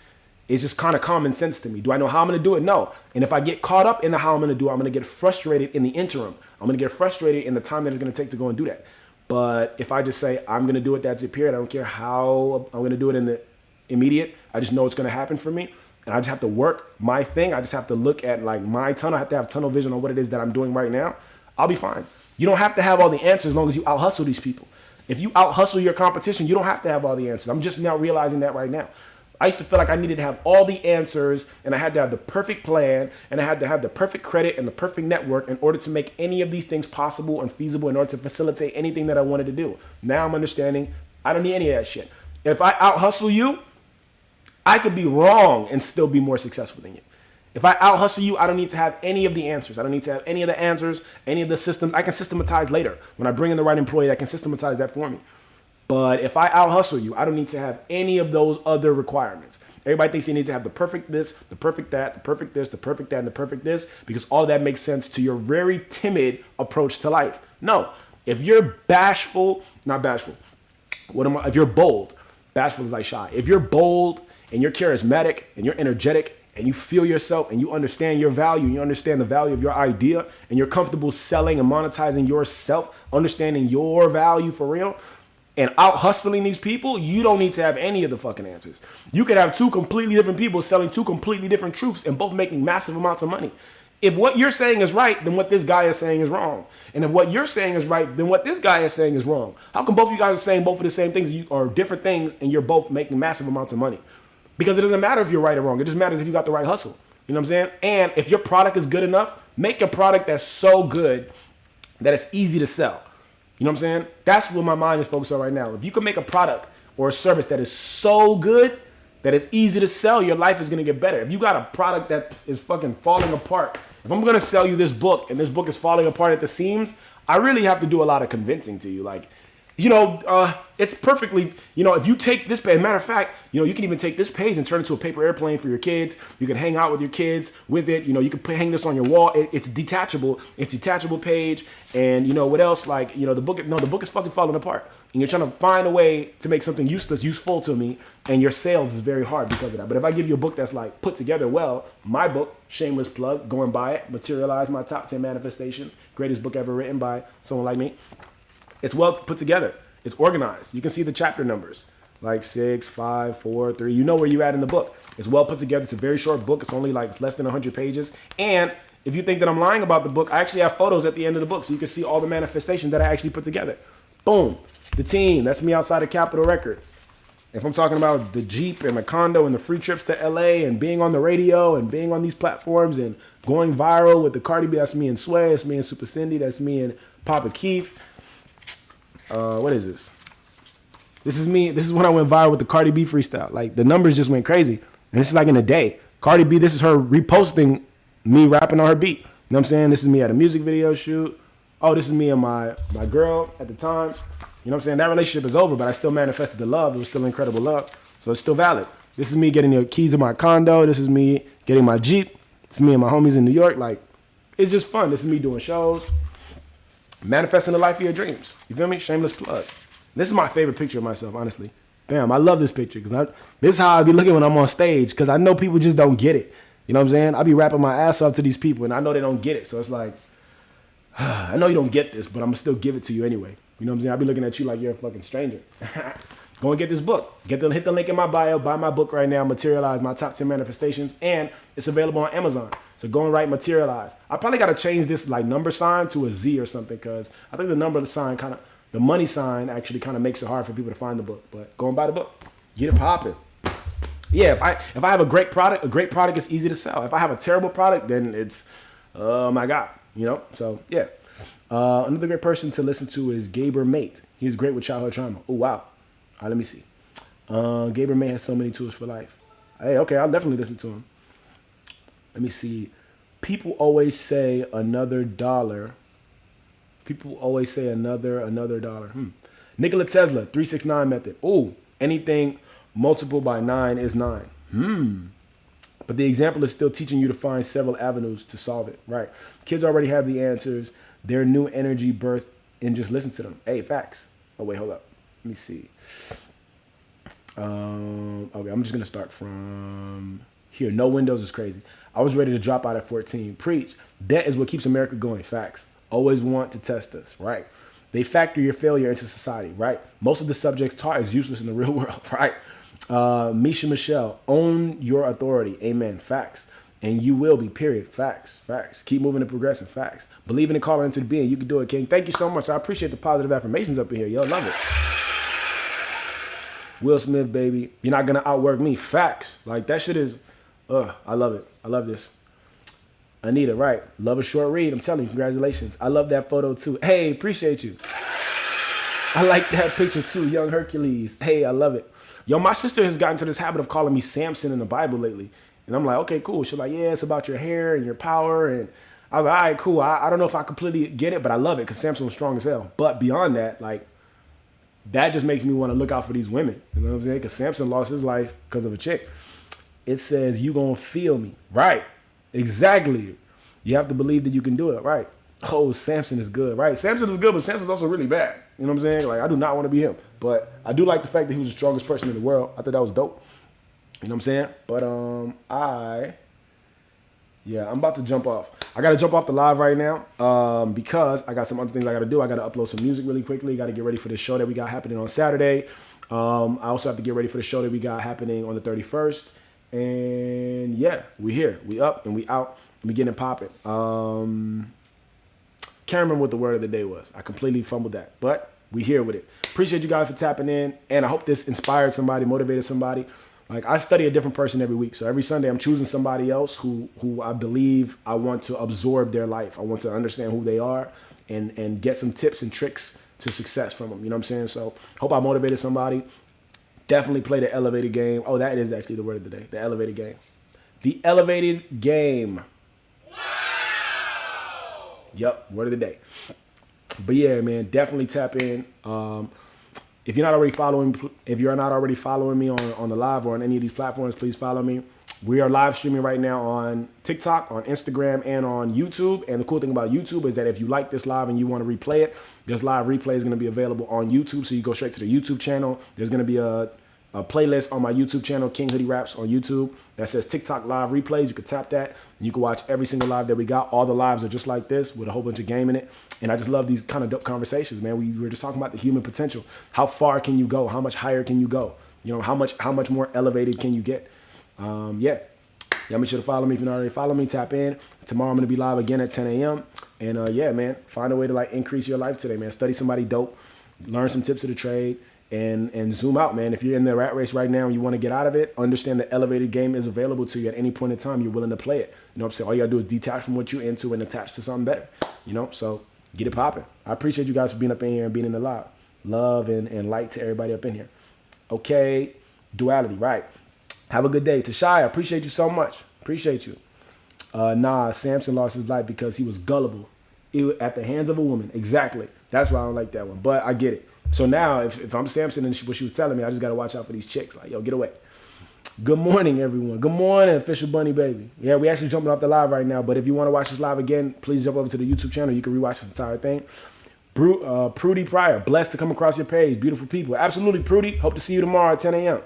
just kind of common sense to me. Do I know how I'm going to do it? No. And if I get caught up in the how I'm going to do it, I'm going to get frustrated in the interim. I'm going to get frustrated in the time that it's going to take to go and do that. But if I just say, I'm going to do it, that's it, period. I don't care how I'm going to do it in the immediate. I just know it's going to happen for me. And I just have to work my thing. I just have to look at like my tunnel. I have to have tunnel vision on what it is that I'm doing right now. I'll be fine. You don't have to have all the answers as long as you out hustle these people. If you out hustle your competition, you don't have to have all the answers. I'm just now realizing that right now. I used to feel like I needed to have all the answers, and I had to have the perfect plan, and I had to have the perfect credit and the perfect network in order to make any of these things possible and feasible in order to facilitate anything that I wanted to do. Now I'm understanding I don't need any of that shit. If I out hustle you, I could be wrong and still be more successful than you. If I out hustle you, I don't need to have any of the answers. I don't need to have any of the answers, any of the systems. I can systematize later. When I bring in the right employee, that can systematize that for me. But if I out hustle you, I don't need to have any of those other requirements. Everybody thinks they need to have the perfect this, the perfect that, the perfect this, the perfect that, and the perfect this, because all that makes sense to your very timid approach to life. No, if you're bashful, not bashful, if you're bold, bashful is like shy. If you're bold and you're charismatic and you're energetic and you feel yourself and you understand your value, and you understand the value of your idea, and you're comfortable selling and monetizing yourself, understanding your value for real, and out hustling these people, you don't need to have any of the fucking answers. You could have two completely different people selling two completely different truths and both making massive amounts of money. If what you're saying is right, then what this guy is saying is wrong. And if what you're saying is right, then what this guy is saying is wrong. How come both of you guys are saying both of the same things or different things, and you're both making massive amounts of money? Because it doesn't matter if you're right or wrong. It just matters if you got the right hustle. You know what I'm saying? And if your product is good enough, make a product that's so good that it's easy to sell. You know what I'm saying? That's what my mind is focused on right now. If you can make a product or a service that is so good that it's easy to sell, your life is going to get better. If you got a product that is fucking falling apart, if I'm going to sell you this book and this book is falling apart at the seams, I really have to do a lot of convincing to you. Like, it's perfectly, if you take this page, matter of fact, you can even take this page and turn it into a paper airplane for your kids. You can hang out with your kids with it. You can hang this on your wall. It's detachable. It's a detachable page. And what else? Like, the book is fucking falling apart. And you're trying to find a way to make something useless, useful to me. And your sales is very hard because of that. But if I give you a book that's like put together well, my book, shameless plug, go and buy it. Materialize My Top 10 Manifestations. Greatest book ever written by someone like me. It's well put together. It's organized. You can see the chapter numbers, like 6, 5, 4, 3. You know where you're at in the book. It's well put together. It's a very short book. It's only like less than 100 pages. And if you think that I'm lying about the book, I actually have photos at the end of the book, so you can see all the manifestations that I actually put together. Boom. The team. That's me outside of Capitol Records. If I'm talking about the Jeep and the condo and the free trips to LA and being on the radio and being on these platforms and going viral with the Cardi B, that's me and Sway. That's me and Super Cindy. That's me and Papa Keith. What is this? This is me. This is when I went viral with the Cardi B freestyle. Like, the numbers just went crazy. And this is like in a day. Cardi B, this is her reposting me rapping on her beat. You know what I'm saying? This is me at a music video shoot. Oh, this is me and my girl at the time. You know what I'm saying? That relationship is over, but I still manifested the love. It was still incredible love. So it's still valid. This is me getting the keys to my condo. This is me getting my Jeep. This is me and my homies in New York. Like, it's just fun. This is me doing shows. Manifesting the life of your dreams. You feel me? Shameless plug. This is my favorite picture of myself, honestly. Damn, I love this picture because this is how I be looking when I'm on stage, because I know people just don't get it. You know what I'm saying? I be rapping my ass off to these people and I know they don't get it. So it's like, I know you don't get this, but I'm going to still give it to you anyway. You know what I'm saying? I be looking at you like you're a fucking stranger. Go and get this book. Hit the link in my bio. Buy my book right now, Materialize, My Top 10 Manifestations. And it's available on Amazon. So go and write Materialize. I probably got to change this like number sign to a Z or something because I think the number sign the money sign actually kind of makes it hard for people to find the book. But go and buy the book. Get it popping. Yeah, if I have a great product is easy to sell. If I have a terrible product, then it's, oh my God, So yeah. Another great person to listen to is Gaber Mate. He's great with childhood trauma. Oh wow. All right, let me see. Gaber Mate has so many tools for life. Hey, okay, I'll definitely listen to him. Let me see. People always say another dollar. People always say another dollar. Nikola Tesla, 369 method. Oh, anything multiple by 9 is 9. But the example is still teaching you to find several avenues to solve it. Right. Kids already have the answers. Their new energy birth and just listen to them. Hey, facts. Oh, wait, hold up. Let me see. Okay, I'm just going to start from here. No windows is crazy. I was ready to drop out at 14. Preach. Debt is what keeps America going. Facts. Always want to test us. Right. They factor your failure into society. Right. Most of the subjects taught is useless in the real world. Right. Misha Michelle, own your authority. Amen. Facts. And you will be, period. Facts. Keep moving and progressing. Facts. Believe in the calling into the being. You can do it, King. Thank you so much. I appreciate the positive affirmations up in here. Yo, love it. Will Smith, baby. You're not going to outwork me. Facts. Like, that shit is, I love it. I love this. Anita, right. Love a short read. I'm telling you, congratulations. I love that photo, too. Hey, appreciate you. I like that picture, too. Young Hercules. Hey, I love it. Yo, my sister has gotten to this habit of calling me Samson in the Bible lately. And I'm like, okay, cool. She's like, yeah, it's about your hair and your power. And I was like, all right, cool. I don't know if I completely get it, but I love it because Samson was strong as hell. But beyond that, like, that just makes me want to look out for these women. You know what I'm saying? Because Samson lost his life because of a chick. It says, you gonna feel me. Right. Exactly. You have to believe that you can do it. Right. Oh, Samson is good. Right. Samson is good, but Samson's also really bad. You know what I'm saying? Like, I do not want to be him. But I do like the fact that he was the strongest person in the world. I thought that was dope. You know what I'm saying? But I'm about to jump off. I got to jump off the live right now because I got some other things I got to do. I got to upload some music really quickly. Got to get ready for the show that we got happening on Saturday. I also have to get ready for the show that we got happening on the 31st. And yeah, we here. We up and we out. And we getting it popping. Can't remember what the word of the day was. I completely fumbled that. But we here with it. Appreciate you guys for tapping in. And I hope this inspired somebody, motivated somebody. Like, I study a different person every week. So every Sunday I'm choosing somebody else who I believe I want to absorb their life. I want to understand who they are and get some tips and tricks to success from them. You know what I'm saying? So hope I motivated somebody. Definitely play the elevated game. Oh, that is actually the word of the day. The elevated game. The elevated game. Wow. Yep, word of the day. But yeah, man, definitely tap in. If you're not already following me on the live or on any of these platforms, please follow me. We are live streaming right now on TikTok, on Instagram, and on YouTube. And the cool thing about YouTube is that if you like this live and you want to replay it, this live replay is going to be available on YouTube. So you go straight to the YouTube channel. There's going to be a playlist on my YouTube channel, King Hoodie Raps on YouTube, that says TikTok live replays. You can tap that. You can watch every single live that we got. All the lives are just like this with a whole bunch of game in it. And I just love these kind of dope conversations, man. We were just talking about the human potential. How far can you go? How much higher can you go? You know, how much more elevated can you get? Yeah, make sure to follow me if you don't already follow me. Tap in. Tomorrow I'm going to be live again at 10 a.m. And yeah, man, find a way to like increase your life today, man. Study somebody dope. Learn some tips of the trade. And zoom out, man. If you're in the rat race right now and you want to get out of it, understand the elevated game is available to you at any point in time. You're willing to play it. You know what I'm saying? All you gotta do is detach from what you're into and attach to something better. You know, so get it popping. I appreciate you guys for being up in here and being in the live. Love and light to everybody up in here. Okay, duality, right. Have a good day. Tashai, I appreciate you so much. Appreciate you. Samson lost his life because he was gullible at the hands of a woman. Exactly. That's why I don't like that one. But I get it. So now, if I'm Samson and what she was telling me, I just got to watch out for these chicks. Like, yo, get away. Good morning, everyone. Good morning, Official Bunny Baby. Yeah, we actually jumping off the live right now. But if you want to watch this live again, please jump over to the YouTube channel. You can rewatch this entire thing. Prudy Pryor, blessed to come across your page. Beautiful people. Absolutely, Prudy. Hope to see you tomorrow at 10 a.m.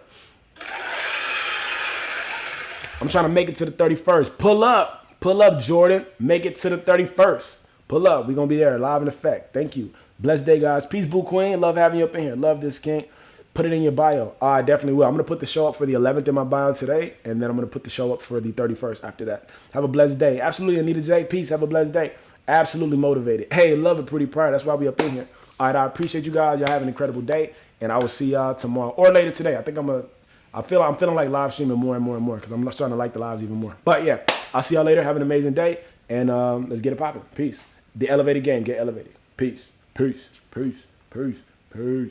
I'm trying to make it to the 31st. Pull up. Pull up, Jordan. Make it to the 31st. Pull up. We're going to be there live in effect. Thank you. Blessed day, guys. Peace, Boo Queen. Love having you up in here. Love this, King. Put it in your bio. I definitely will. I'm going to put the show up for the 11th in my bio today, and then I'm going to put the show up for the 31st after that. Have a blessed day. Absolutely, Anita J. Peace. Have a blessed day. Absolutely motivated. Hey, love it, pretty proud. That's why we up in here. All right, I appreciate you guys. Y'all have an incredible day, and I will see y'all tomorrow or later today. I think I'm feeling like live streaming more and more and more because I'm starting to like the lives even more. But yeah, I'll see y'all later. Have an amazing day, and let's get it popping. Peace. The elevated game. Get elevated. Peace. Peace. Peace. Peace. Peace.